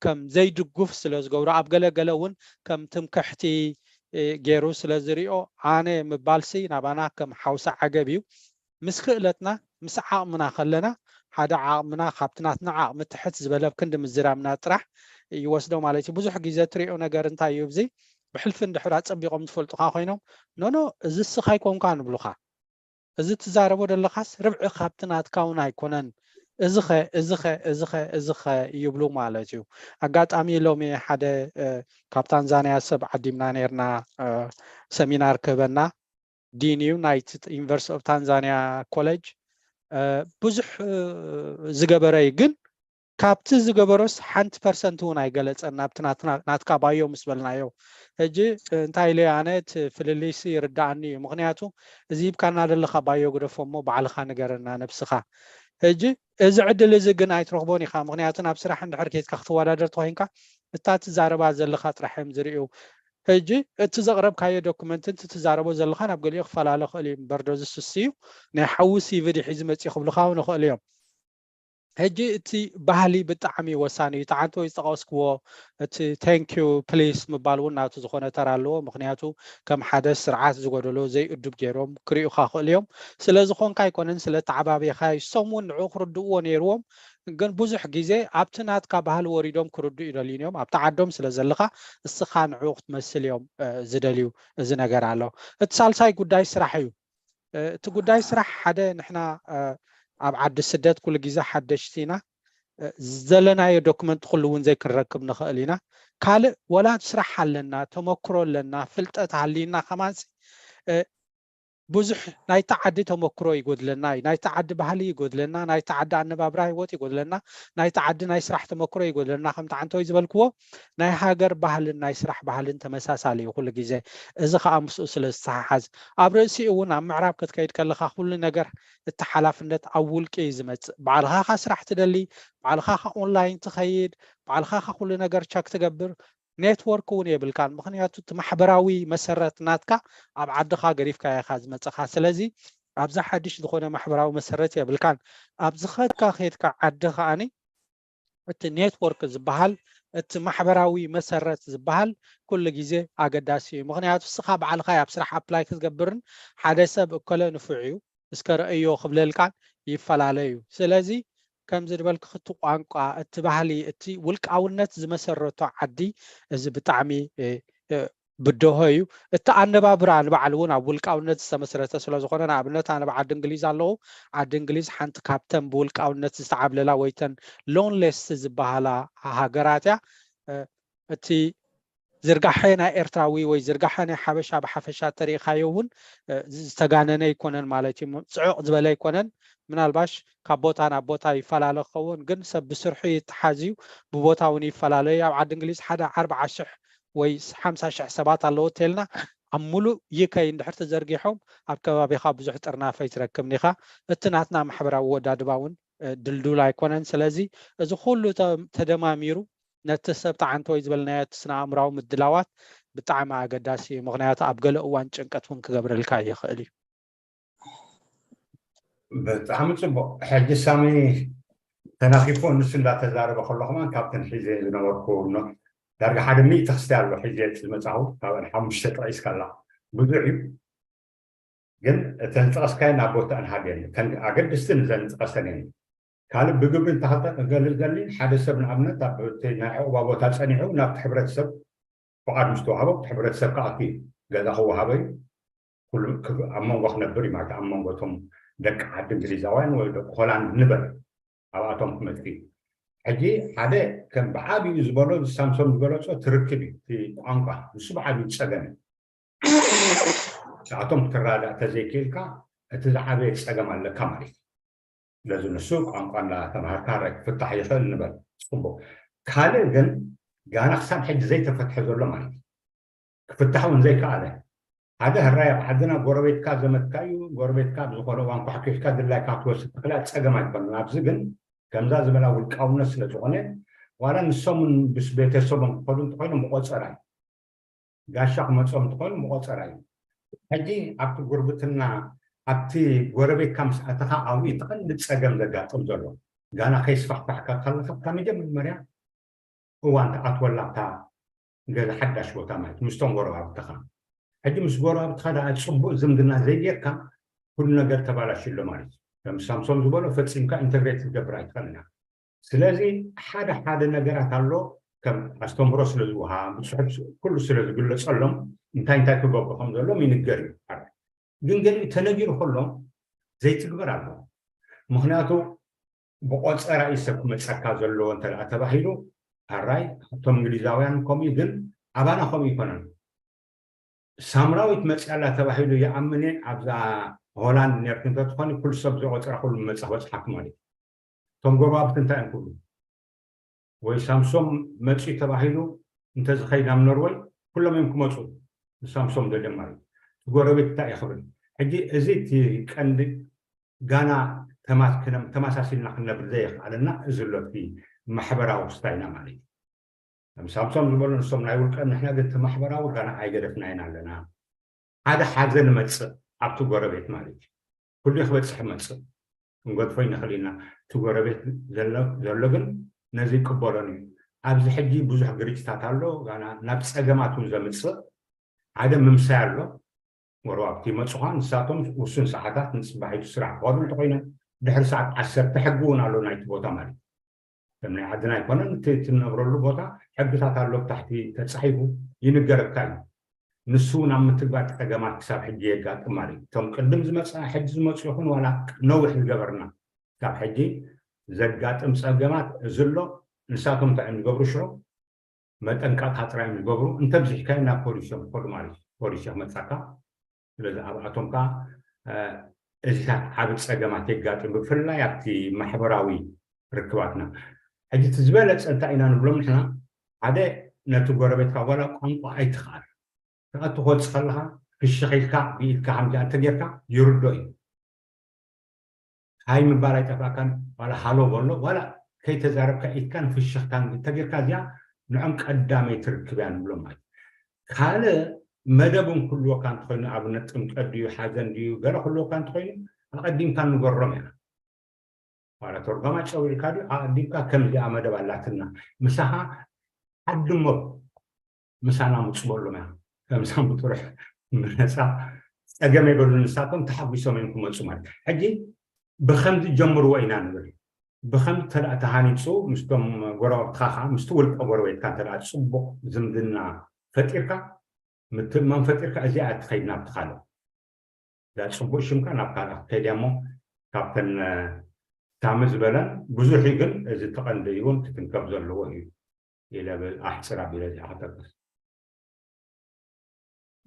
كم زي دقوف سلز جورا أبجلا جلون كم تمكحتي جيرو سلازريو أنا مبالسي نبانا كم حوسة عجبيو مسخلتنا مسعى منا خلنا هذا عامنا خبطناتنا عام تحت زبالة كند مزرامنا طرح يوصلوا مالتي بزح جزء تريو نجارن تايوب زي بحلف إن دحرات أبيقوم تفلت خاينهم نو إذا السخايكم كان بلوخا إذا تزاربوا دلخاس ربع خبطنات كون يكونن إزخة يبلو مالتيو أقعد أمي لومي حدا كابتن زانيا سب عديمنا نيرنا سمينار كبنا دينيو نايت يونيفرسيتي اوف تنزانيا كوليج بزح زغبري جن كابت زغبروس 100% هون ايغلص نابتنا ناتكا بايو مسبلنايو هجي انتاي لي انت فلليسي يردعني مغنياتو زيب كان دلخا بايو غدفمو بعلخا نغرنا نفسخا هجي إذا عدل إذا جنا يترخبوني خام مغنياتنا بصراحة عند حركة كختوارات توهينكا التات زاربا زلخات رحم زريو هجي تزغرب كاي دوكيمنت انت تزاربو زلخان ابقول يخفل على خلي بردوز السيو نحوسي فيدي حزمت يخبل خاون خليهم هجي تي بحالي بتعمي وساني تعانتو يستقاسكو تي ثانك يو بليز مبالونا تزخونه ترالو مغنياتو كم حدث سرعات زغدلو زي ادب جيروم كريو خاخو اليوم سلازخون كاي كونن سلا تعبابي خاي سمون عقر دو نيروم ግን ብዙሕ ግዜ ኣብቲ ናትካ ባህል ወሪዶም ክርዱ ይደልዩም ኣብቲ ዓዶም ስለ ዘለኻ እስኻን ዕቑት መስል እዮም ዝደልዩ እዚ ነገር ኣሎ እቲ ሳልሳይ ጉዳይ ስራሕ እዩ እቲ ጉዳይ ስራሕ ሓደ ንሕና ኣብ ዓዲ ስደት ኩሉ ግዜ ሓደሽቲና ዘለናዮ ዶክመንት ኩሉ እውን ዘይክንረክብ ንኽእል ኢና ካልእ ወላ ስራሕ ኣለና ተመክሮ ኣለና ፍልጠት ሃሊና ከማንሲ ብዙሕ ናይቲ ዓዲ ተመክሮ ይጎድለና እዩ ናይቲ ዓዲ ባህሊ ይጎድለና ናይቲ ዓዲ ኣነባብራ ሂወት ይጎድለና ናይቲ ዓዲ ናይ ስራሕ ተመክሮ ይጎድለና ከምቲ ዓንተወይ ዝበልክዎ ናይ ሃገር ባህልን ናይ ስራሕ ባህልን ተመሳሳሊ እዩ ኩሉ ግዜ እዚ ከዓ ምስኡ ስለ ዝተሓሓዝ ኣብ ርእሲ እውን ኣብ ምዕራብ ክትከይድ ከለካ ኩሉ ነገር እቲ ሓላፍነት ኣብ ውልቂ እዩ ዝመፅእ ባዕልኻ ካ ስራሕ ትደሊ ባዕልኻ ካ ኦንላይን ትኸይድ ባዕልኻ ካ ኩሉ ነገር ቸክ ትገብር ኔትወርክ እውን የብልካን ምክንያቱ እቲ ማሕበራዊ መሰረት ናትካ ኣብ ዓድኻ ገሪፍካ ኢኻ ዝመፅኻ ስለዚ ኣብዛ ሓድሽ ዝኾነ ማሕበራዊ መሰረት የብልካን ኣብዚ ከድካ ዓዲ ከዓኒ እቲ ኔትወርክ ዝበሃል እቲ ማሕበራዊ መሰረት ዝበሃል ኩሉ ግዜ ኣገዳሲ እዩ ምክንያቱ እስኻ ባዕልኻ ኣብ ስራሕ ኣፕላይ ክትገብርን ሓደ ሰብ እከለ ንፍዕ እዩ እስከ ረእዮ ክብለልካን ይፈላለዩ ስለዚ ከም ዝድበልክ እቲ ቋንቋ እቲ ባህሊ እቲ ውልቃውነት ዝመሰረቶ ዓዲ እዚ ብጣዕሚ ብድሆ እዩ እቲ ኣነባብራ ንባዕሉ እውን ኣብ ውልቃውነት ዝተመስረተ ስለዝኾነ ንኣብነት ኣነ ብዓዲ እንግሊዝ ኣለኹ ዓዲ እንግሊዝ ሓንቲ ካብተን ብውልቃውነት ዝተዓብለላ ወይተን ሎንሌስ ዝበሃላ ሃገራት እያ እቲ ዝርጋሐ ናይ ኤርትራዊ ወይ ዝርጋሐ ናይ ሓበሻ ብሓፈሻ ተሪእኻዮ እውን ዝተጋነነ ይኮነን ማለት እዩ ፅዑቕ ዝበለ ይኮነን ምናልባሽ ካብ ቦታ ናብ ቦታ ይፈላለ ክኸውን ግን ሰብ ብስርሑ ይተሓዝዩ ብቦታ እውን ይፈላለዩ ኣብ ዓዲ እንግሊዝ ሓደ 40,000 ወይ 50,000 ሰባት ኣለዎ ተልና ኣብ ሙሉእ ይከይ እንድሕር ተዘርጊሖም ኣብ ከባቢኻ ብዙሕ ጥርናፈ ይትረክብኒ ኢኻ እቲ ናትና ማሕበራዊ ወዳድባ እውን ድልዱል ኣይኮነን ስለዚ እዚ ኩሉ ተደማሚሩ ነቲ ሰብ ተዓንተወይ ዝበልናዮ እቲ ስነ ኣእምራዊ ምድላዋት ብጣዕሚ ኣገዳሲ እዩ ምክንያቱ ኣብ ገለ እዋን ጭንቀት እውን ክገብረልካ ይኽእል እዩ ብጣዕሚ ፅቡቅ ሕጂ ሳሚ ተናኺፎ ንሱ እንዳተዛረበ ከለኹማ ካብተን ሒዘ ዝነበርኩ ዳርጋ ሓደ 100 ክስቲ ኣሎ ሒዘ ዝመፅኹ ካብን 5 ጠቂስካ ኣላ ብዙሕ እዩ ግን እተን ዝጠቐስካዮ ናብ ቦታአን ሃገር ኣገድስቲ ንዘን ዝጠቐሰን እየን ካልእ ብግብሪ እንተገልል ገሊን ሓደ ሰብ ንኣብነት ኣብ ናይ ዕቑባ ቦታ ፀኒዑ ናብቲ ሕብረተሰብ ፍቃድ ምስ ተዋሃቦ ሕብረተሰብ ከዓ ኣትዩ ገዛ ክወሃበ እዩ ኩሉ ኣብ መንጎ ክነብር እዩ ማለት ኣብ መንጎቶም ደቂ ዓዲ እንግሊዛውያን ወይ ደቂ ሆላንድ ንበል ኣብኣቶም ክመፅእ እዩ ሕጂ ሓደ ከም ብዓብዩ ዝበሎ ሳምሶም ዝገለፆ ትርክብ እዩ እቲ ቋንቋ ንሱ ብዓብዩ ፀገም ንኣቶም ክትራዳእ ተዘይክኢልካ እቲ ዝዓበየ ፀገም ኣለካ ማለት እዩ ስለዚ ንሱ ቋንቋ እንዳተምሃርካ ክፍታሕ ይኽእል ንበል ፅቡቅ ካልእ ግን ጋና ክሳብ ሕጂ ዘይተፈትሐ ዘሎ ማለት እዩ ክፍታሕ እውን ዘይከኣለ ሓደ ህራይ ኣብ ዓድና ጎረቤትካ ዘመትካ እዩ ጎረቤትካ ብዝኾነ እዋን ኩሕኪሕካ ድላይካ ክትወስድ ትኽእል ፀገም ኣይኮነን ኣብዚ ግን ከምዛ ዝበላ ውልቃውነት ስለ ዝኾነ ዋላ ንሶምን ምስ ቤተሰቦም ክኸዱ እንተኮይኖም ብቆፀራ እዩ ጋሻ ክመፅኦም እንተኮይኑ ብቆፀራ እዩ ሕጂ ኣብቲ ጉርብትና ኣብቲ ጎረቤትካ ምስ ኣተኻ ኣብኡ ተቐንዲ ፀገም ዘጋጥም ዘሎ ጋና ከይስፋሕፋሕካ ከለካ ብታ መጀመርያ እዋን ተኣትወላ ብታ ገዛ ሓዳሽ ቦታ ማለት ምስቶም ጎረባብትኻ ሕጂ ምስ ጎረባብትኻ ዳ ፅቡቅ ዝምድና ዘይጌርካ ኩሉ ነገር ተባላሽሎ ማለት እዩ ከም ሳምሶን ዝበሎ ፈፂምካ ኢንተግሬት ዝገብር ኣይትኽእልና ስለዚ ሓደ ነገራት ኣሎ ከም ኣስተምህሮ ስለ ዝወሃብ ብፅሑፍ ኩሉ ስለ ዝግለፀሎም እንታይ ክገብሩ ከም ዘሎም ይንገር እዩ ግን ገሊኡ ተነጊሩ ከሎ ዘይትግበር ኣሎ ምክንያቱ ብቆፀራ እዩ ሰብ ክመፀካ ዘለዎ እንተደኣ ተባሂሉ ኣራይ እቶም እንግሊዛውያን ከምኡ ግን ኣባና ከምኡ ይኮነን ሳምራዊት መፅያላ ተባሂሉ ይኣምን እየ ኣብዛ ሆላንድ ነርት እንተትኾኒ ኩሉ ሰብ ዘቆፀራ ኩሉ መፅሕ በፅሓክ ማለት እዩ እቶም ጎረባብቲ እንታይ እዮም ክብሉ ወይ ሳምሶም መፅኡ ተባሂሉ እንተዝኸይድ ናብ ኖርዌይ ኩሎም እዮም ክመፁ ንሳምሶም ዘድም ማለት እዩ ጎረቤት እንታይ ይኽብል ሕጂ እዚ እቲ ቀንዲ ጋና ተመሳሲልና ክንነብር ዘይኽኣልና እዚ ሎ እቲ ማሕበራዊ ስታይና ማለት እዩ ከም ሳምሶም ዝበሉ ንሶም ናይ ውልቀ ንሕና ግን እቲ ማሕበራዊ ጋና ኣይገደፍና ኢና ኣለና ሓደ ሓዘን መፅእ ኣብቲ ጎረቤት ማለት እዩ ኩሉ ክበፅሕ መፅእ ክንገድፎ ይንኽእል ኢና እቲ ጎረቤት ዘሎ ግን ነዚ ይቅበሎን እዩ ኣብዚ ሕጂ ብዙሕ ግርጭታት ኣሎ ጋና ናብ ፀገማት እውን ዘምፅእ ሓደ ምምሳይ ኣሎ ጎረባብቲ ይመፅኻ ንሳቶም ውሱን ሰዓታት ንፅባሒቱ ስራሕ ክኸዱ እንተኮይኖም ድሕሪ ሰዓት 10 ሕጊ እውን ኣሎ ናይቲ ቦታ ማለት እዩ ከም ናይ ዓድና ኣይኮነን እቲ ትነብረሉ ቦታ ሕግታት ኣሎ ብታሕቲ ተፃሒፉ ይንገረካ እዩ ንሱ ናብ ምትግባር ፀገማት ክሳብ ሕጂ የጋጥም ማለት እዩ እቶም ቅድም ዝመፅኣ ሕጂ ዝመፁ ይኹን ዋላ ነዊሕ ዝገበርና ክሳብ ሕጂ ዘጋጥም ፀገማት ዝሎ ንሳቶም እንታይ ንገብሩ ሽሮ መጠንቀቅ ጥራይ ንገብሩ እንተብዚሕካ ናብ ፖሊስዮም ኮድ ማለት ፖሊስ መጻካ ስለዚ ኣብኣቶም ካ እዚታት ዓብ ፀገማት የጋጥም ብፍላይ ኣብቲ ማሕበራዊ ርክባትና ሕጂ ትዝበለፀ እንታይ ኢና ንብሎም ንሕና ሓደ ነቲ ጎረቤትካ ዋላ ቋንቋ ኣይትኽኣል ተኣቱ ክወፅእ ከለካ ፍሽኽ ኢልካ ብኢድካ ሓምጃ እንተጌርካ ይርዶ እዩ ሃይ ምባል ኣይጠፋእካን ዋላ ሃሎ በሎ ዋላ ከይተዛረብካ ኢድካን ፍሽኽካን እንተጌርካ እዚኣ ንዖም ቀዳመይ ትርክብ እያ ንብሎም ማለት ካልእ መደቡን ክህልወካ እንተኮይኑ ኣብነት ጥምቀት ድዩ ሓዘን ድዩ ገለ ክህልወካ እንተኮይኑ ኣቐዲምካ ንገሮም ኢና ዋላ ተርጓማ ጨዊልካ ድዩ ኣቐዲምካ ከምዚኣ መደብ ኣላትና ምሳኻ ዓድሞ ምሳና ምፅበሎም እያ ከምሳ ብጥሩሕ ምነፃ ፀገም የበሉ ንሳቶም ተሓጒሶም እዮም ክመፁ ማለት ሕጂ ብከምዚ ጀምርዎ ኢና ንብል ብከምዚ ተደኣ ተሃኒፁ ምስቶም ጎረቤትካ ከዓ ምስቲ ውልቀ ጎረቤትካ ተደኣ ፅቡቅ ዝምድና ፈጢርካ ምትእማን ፈጢርካ እዚኣ እትኸይድ ናብቲ ካልእ እዛ ፅቡቅ ሽምካ ናብ ካልእ ከይድያ እሞ ካብተን ታሚ ዝበለን ብዙሕ ግን እዚ ተቐንዲ እውን ክትንከብ ዘለዎ እዩ ኢለ ኣሕፅር ኣቢለ እዚኣ ክጠቅስ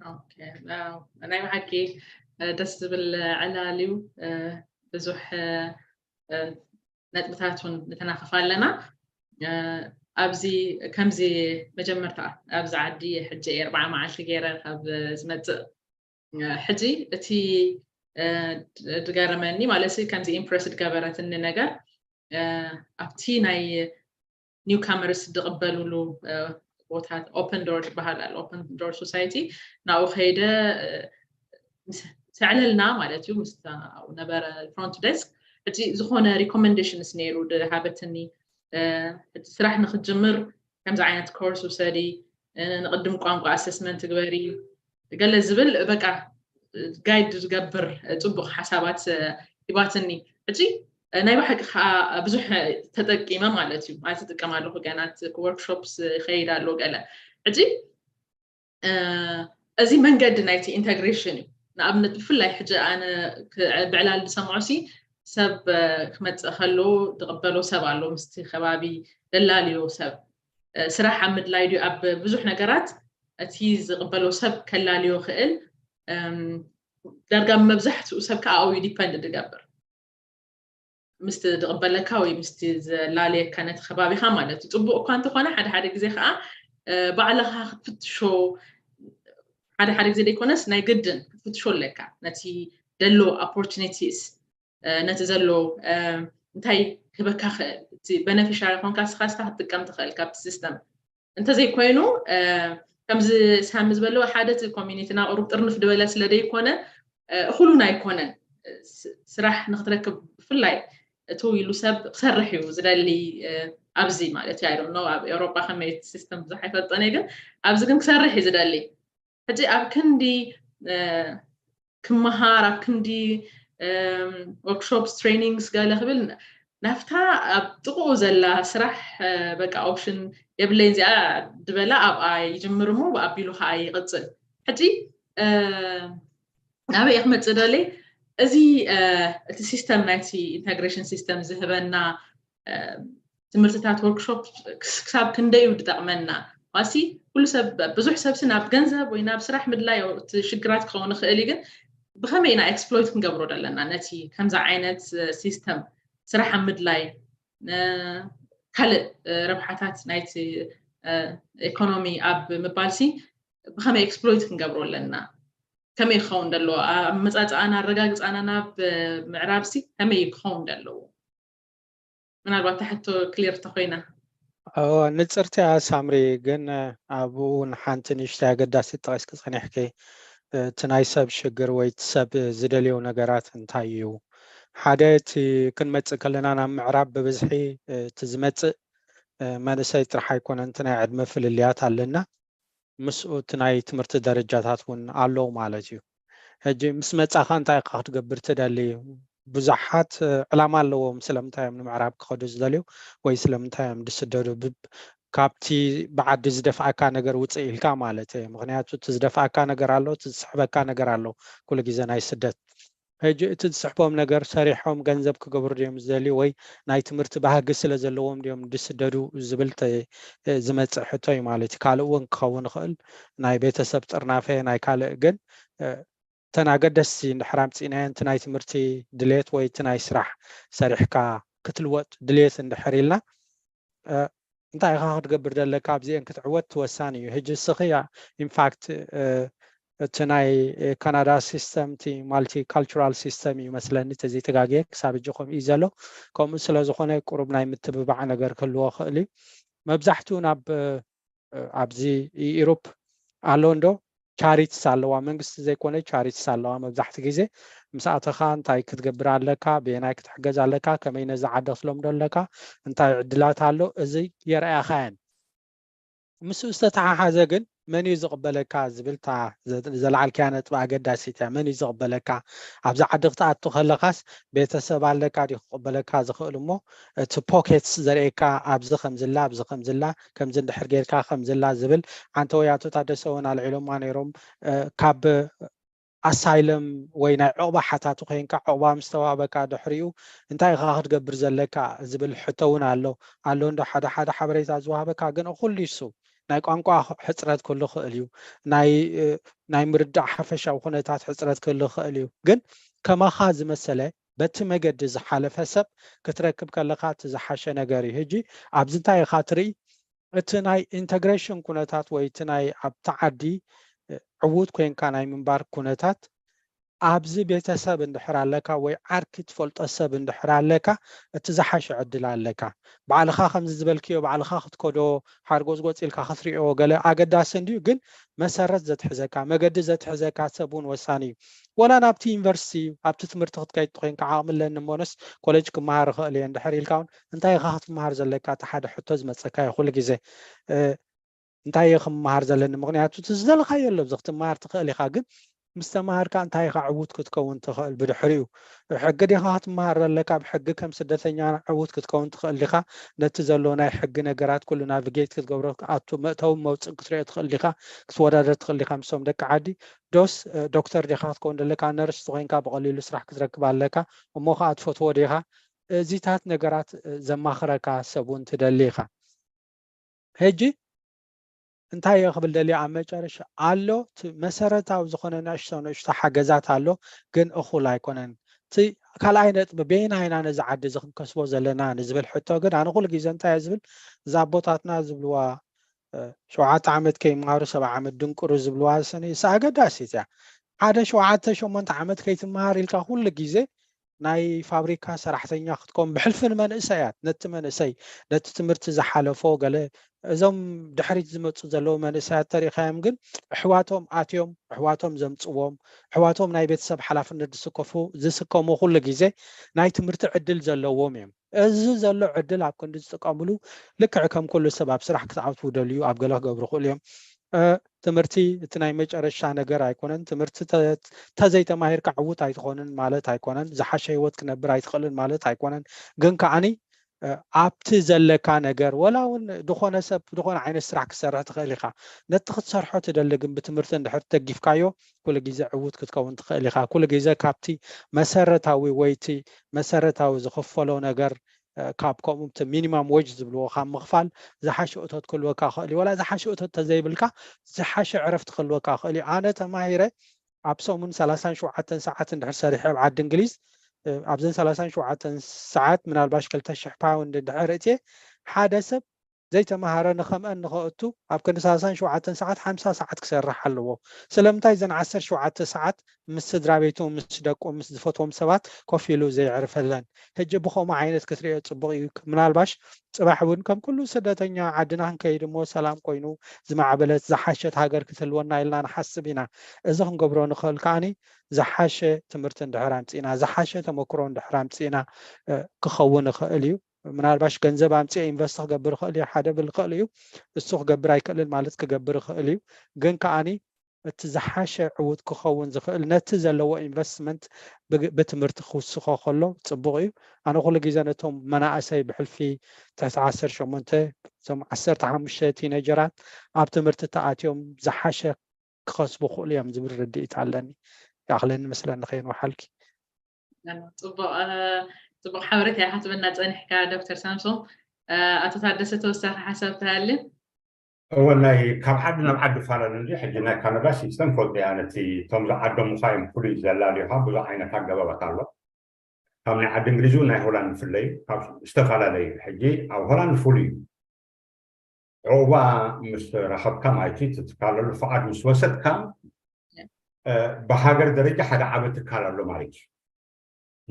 اوكي انا معكي دس بالعلالي بزح نتبتاتون نتناقف لنا ابزي كمزي مجمرتا ابز عدي حجي 4 معاش غيره اب زمت حجي تي دغارمني مالسي كمزي امبرسد غبرتن ነገር ابتي ناي نيو كاميرس تقبلوا ቦታት ኦፕን ዶር ይባላል ኦፕን ዶር ሶሳይቲ ናው ኸይደ ሰዕለልና ማለት እዩ ምስታው ነበረ ፍሮንት ዴስክ እቲ ዝኾነ ሪኮመንዴሽንስ ነይሩ ድሃበትኒ ስራሕ ንኽጅምር ከምዚ ዓይነት ኮርስ ወሰዲ ንቅድም ቋንቋ ኣሰስመንት ግበሪ ገለ ዝብል በቃ ጋይድ ዝገብር ጽቡቕ ሓሳባት ይባትኒ እቲ ናይ ባሕቂ ብዙሕ ተጠቂመ ማለት እዩ ማለት ተጠቀማለሁ ገናት ወርክሾፕስ ኸይዳሎ ገለ እቲ እዚ መንገዲ ናይቲ ኢንተግሬሽን እዩ ንኣብነት ብፍላይ ሕጂ ኣነ ብዕላል ሰምዖሲ ሰብ ክመፅእ ከሎ ተቐበሎ ሰብ ኣሎ ምስቲ ከባቢ ደላልዮ ሰብ ስራሕ ኣብ ምድላይ ድዩ ኣብ ብዙሕ ነገራት እቲ ዝቕበሎ ሰብ ከላልዮ ክእል ዳርጋ መብዛሕትኡ ሰብ ከዓ ኣው ዲፔንድ ዝገብር ምስቲ ዝቕበለካ ወይ ምስቲ ዝላለየካ ነቲ ከባቢኻ ማለት እዩ ፅቡቕ እኳ እንተኾነ ሓደ ግዜ ከዓ ባዕልኻ ክትፍትሾ ሓደ ግዜ ዘይኮነስ ናይ ግድን ክትፍትሾ ኣለካ ነቲ ደሎ ኦፖርቹኒቲስ ነቲ ዘሎ እንታይ ክበካ ክእል እቲ ቤነፊሻሪ ኮንካ ስኻ ክትጥቀም ትኽእል ካብቲ ሲስተም እንተዘይኮይኑ ከምዚ ሳሚ ዝበለው ሓደ እቲ ኮሚኒቲና ቅሩብ ጥርንፍ ድበለ ስለደይኮነ እኹሉን ኣይኮነን ስራሕ ንኽትረክብ ብፍላይ እቱ ኢሉ ሰብ ክሰርሕ እዩ ዝደሊ ኣብዚ ማለት እዩ ኖ ኣብ ኤውሮጳ ከመይ ሲስተም ብዙሕ ኣይፈጠነ ግን ኣብዚ ግን ክሰርሕ እዩ ዝደሊ ሕጂ ኣብ ክንዲ ክመሃር ኣብ ክንዲ ወርክሾፕስ ትሬኒንግስ ገለ ክብል ናፍታ ኣብ ጥቕኡ ዘላ ስራሕ በቃ ኦፕሽን የብለይን እዚኣ ድበላ ኣብኣ ይጅምር እሞ ብኣቢሉ ከዓ ይቕፅል ሕጂ ናበይ ክመፅእ ደለይ እዚ እቲ ሲስተም ናይቲ ኢንተግሬሽን ሲስተም ዝህበና ትምህርትታት ወርክሾፕ ክሳብ ክንደይ ዝጠቕመና ዋሲ ኩሉ ሰብ ብዙሕ ሰብሲ ናብ ገንዘብ ወይ ናብ ስራሕ ምድላይ ሽግራት ክኸውን ይኽእል ግን ብኸመይ ኢና ኤክስፕሎይት ክንገብሮ ዘለና ነቲ ከምዚ ዓይነት ሲስተም ስራሕ ምድላይ ካልእ ረብሓታት ናይቲ ኢኮኖሚ ኣብ ምባልሲ ብኸመይ ኤክስፕሎይት ክንገብሮ ኣለና ከመይ ክኸውን ደሎ ኣብ መፃፅኣና ኣረጋግፃና ናብ ምዕራብሲ ከመይ ክኸውን ደለዎ ምናልባት ታሕቶ ክሊር ተኾይና ንፅርቲ ሳምሪ ግን ኣብኡ ንሓንቲ ንእሽተይ ኣገዳሲ ጠቒስክ ፀኒሕኪ እቲ ናይ ሰብ ሽግር ወይ እቲ ሰብ ዝደልዮ ነገራት እንታይ እዩ ሓደ እቲ ክንመፅእ ከለና ናብ ምዕራብ ብብዝሒ እቲ ዝመፅእ መንእሰይ ጥራሕ ኣይኮነን እቲ ናይ ዕድመ ፍልልያት ኣለና ምስኡ እቲ ናይ ትምህርቲ ደረጃታት እውን ኣለዉ ማለት እዩ ሕጂ ምስ መፃኻ እንታይ ኢኻ ክትገብር ትደሊ ብዙሓት ዕላማ ኣለዎም ስለምንታይ እዮም ንምዕራብ ክኸዱ ዝደልዩ ወይ ስለምንታይ እዮም ዝስደዱ ካብቲ ብዓዲ ዝደፍኣካ ነገር ውፅእ ኢልካ ማለት እዩ ምክንያቱ እቲ ዝደፍኣካ ነገር ኣሎ እቲ ዝስሕበካ ነገር ኣሎ ኩሉ ግዜ ናይ ስደት هجي تسحبهم نجار سريحهم جنزب كجبر ديوم زلي وي ناي تمرت بها قسلة زلوهم ديوم دسددو زبلت زمت حتى مالتي كالون كون خل ناي بيت سبت أرنافه ناي كال جن تناقدس إن حرام تينين تناي تمرتي دليت وي تناي سرح سريح كا كتلوت دليت إن حريلنا انت هاخد قبر دلك ابزي ان كتعود توساني هجي السخيا ان فاكت تناي كندا سيستم تي مالتي كالتشرال سيستم يمثلني تزي تغاغي حساب جوخم ايزالو كوم سلا زخونه قرب ناي متببع ነገር كلو خالي مبزحتو ناب ابزي يوروب አሎንዶ ቻሪቲስ ኣለዋ መንግስቲ ዘይኮነ ቻሪቲስ ኣለዋ መብዛሕቲ ግዜ ምስኣተኻ እንታይ ክትገብር ኣለካ ብናይ ክትሕገዝ ኣለካ ከመይ ነዚ ዓዲ ክትለምዶ ኣለካ እንታይ ዕድላት ኣሎ እዚ የርኣያኻየን ምስ ዝተተሓሓዘ ግን መን እዩ ዝቕበለካ ዝብልታ ዘለዓልክያ ነጥቢ ኣገዳሲት እያ መን እዩ ዝቕበለካ ኣብዛ ዓዲ ክትኣቱ ከለኻስ ቤተሰብ ኣለካ ዲ ክቕበለካ ዝኽእል እሞ እቲ ፖኬትስ ዘርእየካ ኣብዚ ከምዝላ ኣብዚ ከምዝላ ከምዚ እንድሕር ጌርካ ከምዝላ ዝብል ሓንቲ ወያቶ ታደሰ እውን ኣልዒሎማ ነይሮም ካብ ኣሳይለም ወይ ናይ ዕቑባ ሓታቱ ኮይንካ ዕቑባ ምስ ተዋሃበካ ድሕሪኡ እንታይ ኢኻ ክትገብር ዘለካ ዝብል ሕቶ እውን ኣሎ እንዶ ሓደ ሓደ ሓበሬታ ዝዋሃበካ ግን ኩሉ ይሱ ናይ ቋንቋ ሕፅረት ኩሉ ክእል እዩ ናይ ምርዳዕ ሓፈሻዊ ኩነታት ሕፅረት ኩሉ ክእል እዩ ግን ከማኻ ዝመሰለ በቲ መገዲ ዝሓለፈ ሰብ ክትረክብ ከለካ እቲ ዝሓሸ ነገር እዩ ሕጂ ኣብዚ እንታይ ኢኻ ትርኢ እቲ ናይ ኢንተግሬሽን ኩነታት ወይ እቲ ናይ ኣብቲ ዓዲ ዕዉት ኮንካ ናይ ምንባር ኩነታት ኣብዚ ቤተሰብ እንድሕር ኣለካ ወይ ዓርኪ ትፈልጦ ሰብ እንድሕር ኣለካ እቲ ዝሓሸ ዕድል ኣለካ ባዕልኻ ከምዚ ዝበልክዮ ባዕልኻ ክትከዶ ሓርጎዝ ጎፂልካ ክትሪኦ ገለ ኣገዳሲ እንድዩ ግን መሰረት ዘትሕዘካ መገዲ ዘትሕዘካ ሰብ እውን ወሳኒ እዩ ወላ ናብቲ ዩኒቨርሲቲ ኣብቲ ትምህርቲ ክትከይድ ኮይንካ ዓቕምለኒ እሞነስ ኮሌጅ ክመሃር ክእል እየ እንድሕር ኢልካ እውን እንታይ ኢኻ ክትመሃር ዘለካ እቲ ሓደ ሕቶ ዝመፀካ እዩ ኩሉ ግዜ እንታይ ኢኻ ክመሃር ዘለኒ ምክንያቱ እቲ ዝደለኻዮ ኣሎ እዚ ክትመሃር ትኽእል ኢኻ ግን مستمر كان تايخ عود كتكون تخيل بدحريو حق دي خاط مهر لك بحق كم سدتني عود كتكون تخيل لك نتزلو ناي حق نجارات كل نافيجيت كتقبرك عطو متو موت كتري تخيل لك كتورا تخيل لك مسوم دك عادي دوس دكتور دي خاط كون لك نرس تخين كاب قليل سرح كتركب لك ومو خاط فوتو ديها زيتات نجارات زماخرك سبون تدليخه هجي እንታይ ይኽብል ደሊ ኣብ መጨረሻ ኣሎ መሰረታዊ ዝኾነ ንእሽቶ ሓገዛት ኣሎ ግን እኹል ኣይኮነን እቲ ካልኣይ ነጥቢ በይናይና ነዚ ዓዲ ዝክንከስቦ ዘለና ንዝብል ሕቶ ግን ኣነ ኩሉ ግዜ እንታይ እየ ዝብል እዛ ኣቦታትና ዝብልዋ 7 ዓመት ከይመሃሩ 7 ዓመት ድንቁሩ ዝብልዋ ሰኒ ኣገዳሲት እያ ሓደ 7-8 ዓመት ከይትመሃር ኢልካ ኩሉ ግዜ ናይ ፋብሪካ ሰራሕተኛ ክትኮን ብሕልፍን መንእሰያት ነቲ መንእሰይ ነቲ ትምህርቲ ዝሓለፎ ገለ እዞም ድሕሪት ዝመፁ ዘለዉ መንእሰያት ተሪኻዮም ግን ኣሕዋቶም ኣትዮም ኣሕዋቶም ዘምፅዎም ኣሕዋቶም ናይ ቤተሰብ ሓላፍነት ዝስከሙ ኩሉ ግዜ ናይ ትምህርቲ ዕድል ዘለዎም እዮም እዚ ዘሎ ዕድል ኣብ ክንዲ ዝጥቀምሉ ልክዕ ከም ኩሉ ሰብ ኣብ ስራሕ ክትዓውቱ ደልዩ ኣብ ገለ ክገብሩ ክእሉ እዮም ትምህርቲ እቲ ናይ መጨረሻ ነገር ኣይኮነን ትምህርቲ ተዘይተማሂርካ ዕዉት ኣይትኾንን ማለት ኣይኮነን ዝሓሸ ህይወት ክነብር ኣይትኽእልን ማለት ኣይኮነን ግን ከዓኒ ኣብቲ ዘለካ ነገር ወላ እውን ድኾነ ሰብ ድኾነ ዓይነት ስራሕ ክሰርሕ ትኽእል ኢኻ ነቲ ክትሰርሖ ትደሊ ግን ብትምህርቲ እንድሕር ተጊፍካዮ ኩሉ ግዜ ዕዉት ክትከውን ትኽእል ኢኻ ኩሉ ግዜ ካብቲ መሰረታዊ ወይቲ መሰረታዊ ዝኽፈሎ ነገር ካብ ከምኡቲ ሚኒማም ዌጅ ዝብልዎ ካብ ምኽፋል ዝሓሸ እቶት ክህልወካ ክእል እዩ ወላ ዝሓሸ እቶት ተዘይብልካ ዝሓሸ ዕረፍቲ ክህልወካ ክእል እዩ ኣነ ተማሂረ ኣብ ሰሙን 37 ሰዓት እንድሕር ሰሪሐ ኣብ ዓዲ እንግሊዝ ኣብዘን 37 ሰዓት ምናልባሽ 2,000 ፓውንድ እንድሕር እትየ ሓደ ሰብ ዘይተማሃረ ንኸምአን ንኽእቱ ኣብ ክንዲ 37 ሰዓት 50 ሰዓት ክሰርሕ ኣለዎ ስለምንታይ ዘን 17 ሰዓት ምስ ስድራ ቤቱ ምስ ደቁ ምስ ዝፈትዎም ሰባት ኮፍ ኢሉ ዘይዕርፈለን ሕጂ ብኸምኡ ዓይነት ክትሪኦ ፅቡቕ እዩ ምናልባሽ ፅባሕ እውን ከም ኩሉ ስደተኛ ዓድና ክንከይድ እሞ ሰላም ኮይኑ ዝማዕበለት ዝሓሸት ሃገር ክትህልወና ኢልና ንሓስብ ኢና እዚ ክንገብሮ ንኽእል ከዓኒ ዝሓሸ ትምህርቲ እንድሕር ኣምፂእና ዝሓሸ ተመክሮ እንድሕር ኣምፂእና ክኸውን ይኽእል እዩ ምናልባሽ ገንዘብ ኣምፂእ ኢንቨስት ክገብር ክእል እዩ ሓደ ብል ክእል እዩ እሱ ክገብር ኣይክእልን ማለት ክገብር ክእል እዩ ግን ከዓኒ እቲ ዝሓሸ ዕዉት ክኸውን ዝኽእል ነቲ ዘለዎ ኢንቨስትመንት ብትምህርቲ ክውስኾ ከሎ ፅቡቕ እዩ ኣነ ኩሉ ግዜ ነቶም መናእሰይ ብሕልፊ 18 እዞም 15 ቲኔጀራት ኣብ ትምህርቲ ተኣትዮም ዝሓሸ ክኸስቡ ክእሉ እዮም ዝብል ርድኢት ኣለኒ ያኽለኒ መስለኒ ኸይኑ ሓልኪ ፅቡቅ ሓበሬታ ሓትበና ፀኒሕካ ዶክተር ሳምሶን ኣቶ ታደሰ ተወሳኺ ሓሳብ ተሃሊ والله كم عد نم عد فعلا اللي حجنا كان بس يستنفذ يعني توم عدم مخايم كل زلالي هم بلا عين كان جواب طالب كم عد إنجليزونا هولان في الليل استفعل عليه حجي أو هولان فولي هو مستر حب كم عيتي تتكلم الفعل مسوسة كم بحاجة درجة حدا عبد تتكلم له مالك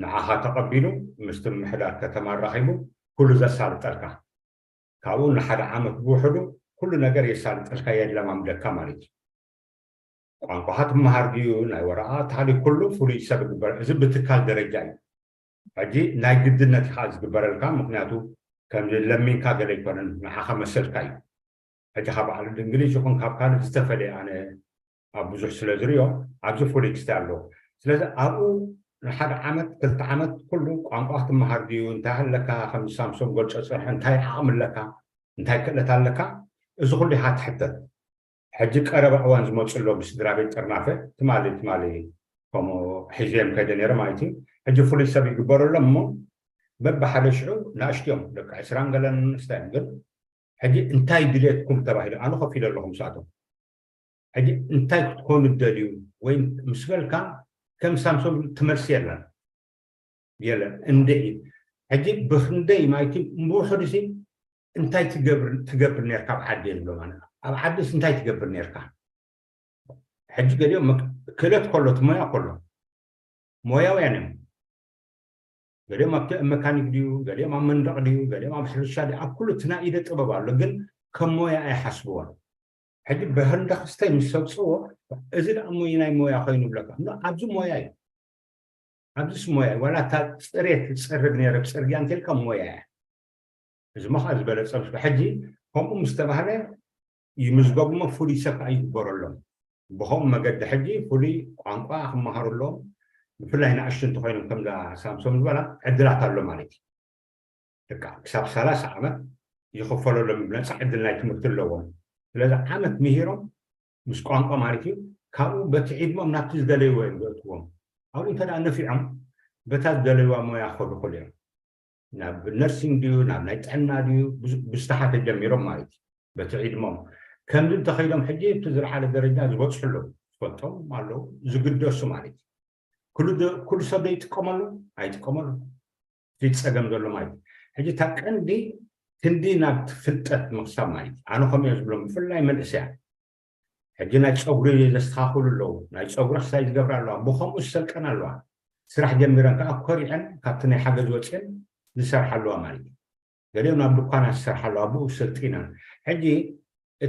نعها تقبله مستر محدار كتمر رحمه كل ذا صار تركه كون حدا عمك بوحده كل نجار يسال الخيال لما مدك كمالك عن قحط مهارجيو ناي وراءات هذه كله فولي سبب بر زبط كال درجة أجي ناي جدنا تحاز ببرلكام مقنعتو كم لمين كاجر يكونن مع خمس سلكاي أجي خاب على الإنجليزي يكون خاب كان استفاد أنا أبو زح سلازريو أبو فولي كستالو سلاز أبو نحد عمد كلت عمد كله عن قحط مهارجيو انتهى لك خمس سامسونج قلت أصلا انتهى عامل لك انتهى كلت لك إذا كل حد حتى حجك أربع أوان زموت اللو بسدرابي ترنافة تمالي كمو حزيم كذا نرمايتي حجي فولي سبي جبروا لهم ببح على شعو ناشتيهم لك عسران قالن نستنقل حجي انتاي دليتكم تبعي أنا خفيل لهم ساعتهم حجي انتاي تكون الدليل وين مسؤول كم سامسونج تمرسير لنا يلا اندي حجي بخندي مايتي مو حدثي انتاي تقبر نركب حدين لو انا حدث انتاي تقبر نركب حج اليوم كلت كله مويه ويعني قال يوم مكانيك ديو قال يوم مندق ديو قال يوم بحر الشادي كله تنايد طبابا لكن كم مويه اي حسبوها حج بهندخ استي مسوسو اذا اموينا مويه خاينو بلك ابزو مويه ولا تريت تصرق نيرك سريان تلك مويه إذا ما خذ بالك صمت بحجي هم مستبهلة يمزقوا ما فولي سكاي برولهم بهم ما قد حجي فولي عنقا هم مهارلهم فلا هنا عشان تخيلوا كم لا سامسونج ولا عدلات لهم عليك تكا كسب 3 عامات يخفلوا لهم بلا صعد لنا يتمثل لهم لذا عامت مهيرهم مش عنقا مالكي كانوا بتعيد ما ناقص دليل وين قلتهم أو أنت أنا في عم بتاز دليل ما يأخذ كل يوم ناب النرسينج ديو ناب نايتعنا ديو بستحات الجميرهم مالتي بتعيد مام كم دين تخيلهم حجي بتزرع على درجات زبط حلو فطم مالو زقدوس مالتي كل صدق يتقملوا في تسقم دول مالتي حجي تاكندي تندي ناب فلتت مقسم مالتي أنا خم يزبلهم فلا من الساعة حجي نايت صبري يستخاخل له نايت صبري سايد قبر الله بخم أسلك أنا الله سرح جميران كأكوري عن كابتني حاجة زوجين نسرح له مالي قالوا نبدو كان نسرح له أبو ستينا حجي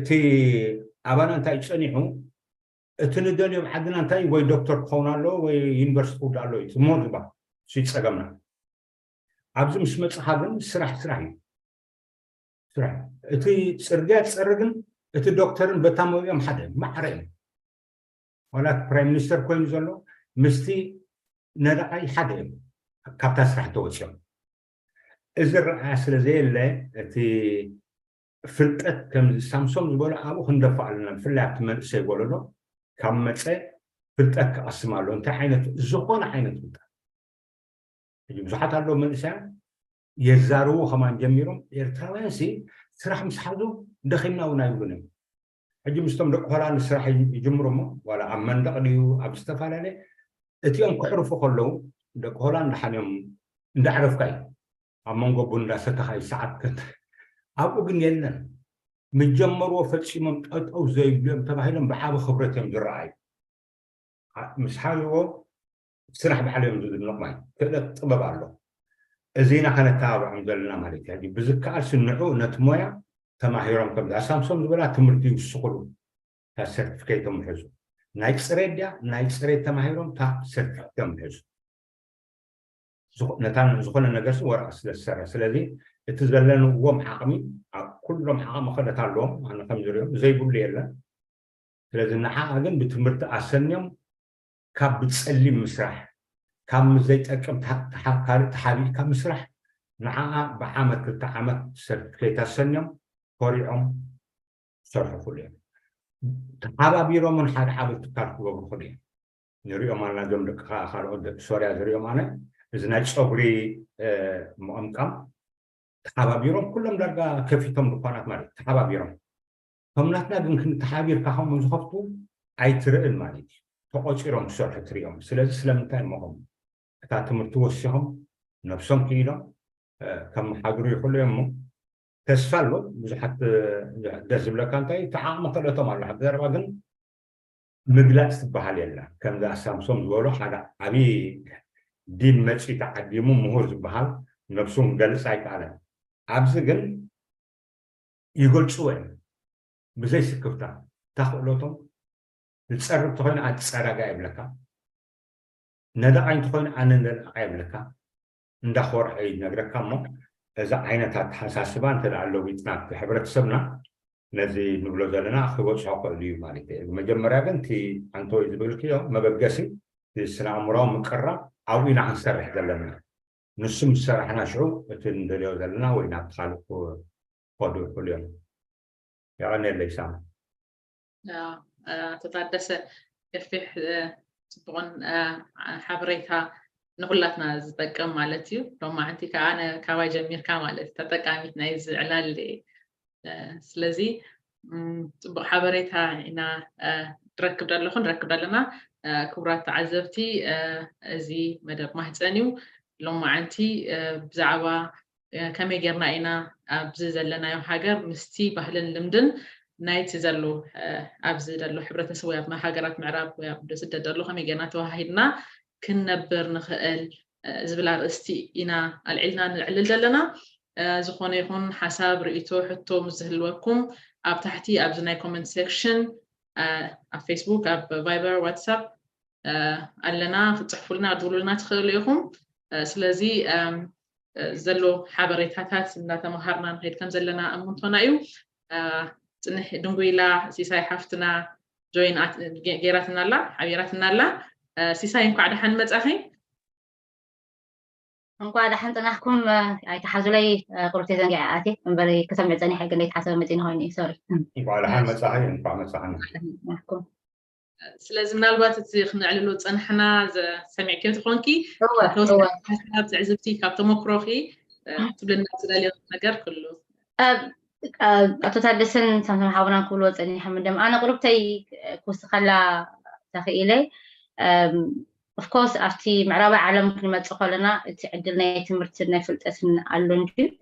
تي أبانا أنت يصنعوا تندوني بعدنا أنت وي دكتور قونالو وي يونيفرسيتي قالو يتمر بقى شيء سجمنا عبد مش متصحابن سرح تي سرجات سرجن تي دكتورن بتامو يوم حدا ما عرين ولا برايم مينستر كوين زلو مستي ندعي حدا كابتا سرح توجه إذا الرئاسة زي اللي في فلتت كم سامسونج يقول أبو هندفع لنا في اللعب من سيقولوا له كم متى فلتت أسمع له أنت حينت زقون حينت أنت يجي بزحت له من ساعة يزاروه كمان جميرهم يرتوانسي سرح مسحدو دخلنا ونايبونه يجي مستمر هلا نسرح يجمرهم ولا عمن دقليو أبستفعل عليه أتيهم كحرف كله دك هلا نحنيهم نعرف كاي أمانغو بندا ستخاي ساعات كنت أبو جن يلنا متجمر وفتشي ممتقط أو زي بيوم تبعهم بحاب خبرتهم جرعي مش حاجة سرح بحالهم زود النقمة كذا طبعا الله زينا كانت تابع عندنا مالك هذه بذكاء سنعو نتمويا تماهيرهم كم ده سامسونج ولا تمرتي وسقلو تا سيرتيفيكيت محزو نايكس ريد تماهيرهم تا سيرتيفيكيت محزو نتان زخنا نجس ورأس للسر سلذي تزلنا وهم حقمي كلهم حقم خدت عليهم أنا كم جريهم زي بوليلا لازم نحققن بتمرت أسنيهم كاب بتسلم مسرح كم زي تأكم تحالي كم مسرح نحقق بعمل التعامل سيرتيفيكيت أسنيهم قريهم صرف كلهم تحابا بيرو من حد حابب تكاركوا بخليه نريهم أنا دم دك خالد سوريا نريهم أنا إذا صبري مؤمكم تحابيرهم كلهم درجة كفيتهم بقناة مالي تحابيرهم هم نحن ممكن تحابير كهم مزخفتوا أي ترى المالي تقاشيرهم سرعة تريهم سلسلة سلمتين مهم تعتمد توسهم نفسهم كيلو كم حاضروا يقولوا يوم تسفلوا بزحت دزم لكان تاي تعامل ثلاثة على حد درجة مجلس بحالنا كم ذا سامسونج بقولوا هذا أبي دين ماشي تعديمو مهور بحال نفسهم جالس على عبزجن يقول شوين بزي سكوتا تاخذ لوتهم تتصرف تخين عن تسعر جايب لك ندى عين تخين عن ندى جايب لك ندى خور عيد نقدر كمو إذا عينها حساسبان تلعلو بيتنا في حبرة سبنا نزي نقول لنا خبز شاق اليوم مالك مجمع تي أنتو يقول كيا ما بقاسي في السنة عمرهم مكرر أو إن عن سرح دلنا نسم سرحنا شو تندليو دلنا وين أبخالو قدو كل يوم يعني اللي سام تتعدس كفيح تبغون حبريتها نقولتنا زتقم مالتي لو ما عندي كأنا كواي جميل كمالت تتقاميتنا يزعلان اللي سلزي تبغى حبريتها إنا نركب دلنا كبرات عزبتي زي مدى مهتنيو لو ما عندي بزعبة كم يجرنا إنا بزلنا يوم حجر مستي بهلن لمدن نايت زلوا أبزلوا حبرة سويات ما حجرات معراب ويبدو سدد دلوا كم يجرنا توهيدنا كنبر نخل زبلار استي إنا العلنا نعلل دلنا زخون يكون حساب رئيتو حتو مزهلوكم أب تحتي أبزنا كومنت سيكشن أب فيسبوك أب فايبر واتساب ألنا فتحفوا لنا تقولوا لنا تخليهم سلازي زلوا حبريتات إننا مهارنا نهيد كم زلنا أمونتونا أيو دنقويلا سيساي حفتنا جوين جيراتنا لا حبيراتنا لا سيساي انكو عدا حن متأخي انكو عدا حن تنحكم اي تحازولي قربتي زنقعاتي انبالي كسم عزاني حاجة اللي تحاسب متين هوني سوري انكو عدا حن متأخي انكو عدا متأخي نحكم سلازم نالبات تزيخ نعللو تنحنا سمع كيف تخونكي هو حساب تعزبتي كابتو مكروخي تبلن تدالي نقر كله أتتحدثن سامسون حاولنا نقول وزني حمدم أنا قربتي كوست خلا تخيلي of course أفتي معربة عالم كلمة تقولنا تعدلنا تمرتنا في التسن اللونجي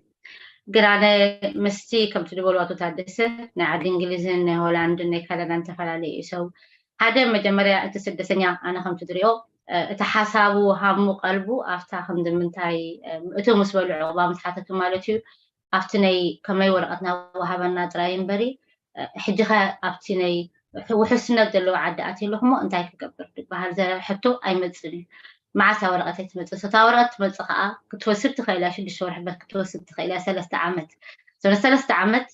قرانة مستي كم تقول وتتحدثن نعد إنجليزي هولندا نكذا ننتفع عليه سو هذا مجمرة تسدسني أنا خم تدريو تحاسبوا هم قلبوا أفتح خم دمنتاي أتو مسؤول عقبام تحتك مالتي أفتني كماي ورقتنا وهبنا تراين بري حجها أفتني وحسنا دلو عداتي لهم أنتي كقبر بهذا حتى أي مدري مع سورقتي تمت متخاء كنت وصلت خيلا شو الشهور حبت كنت وصلت خيلا 3 عامات سنة 3 عامات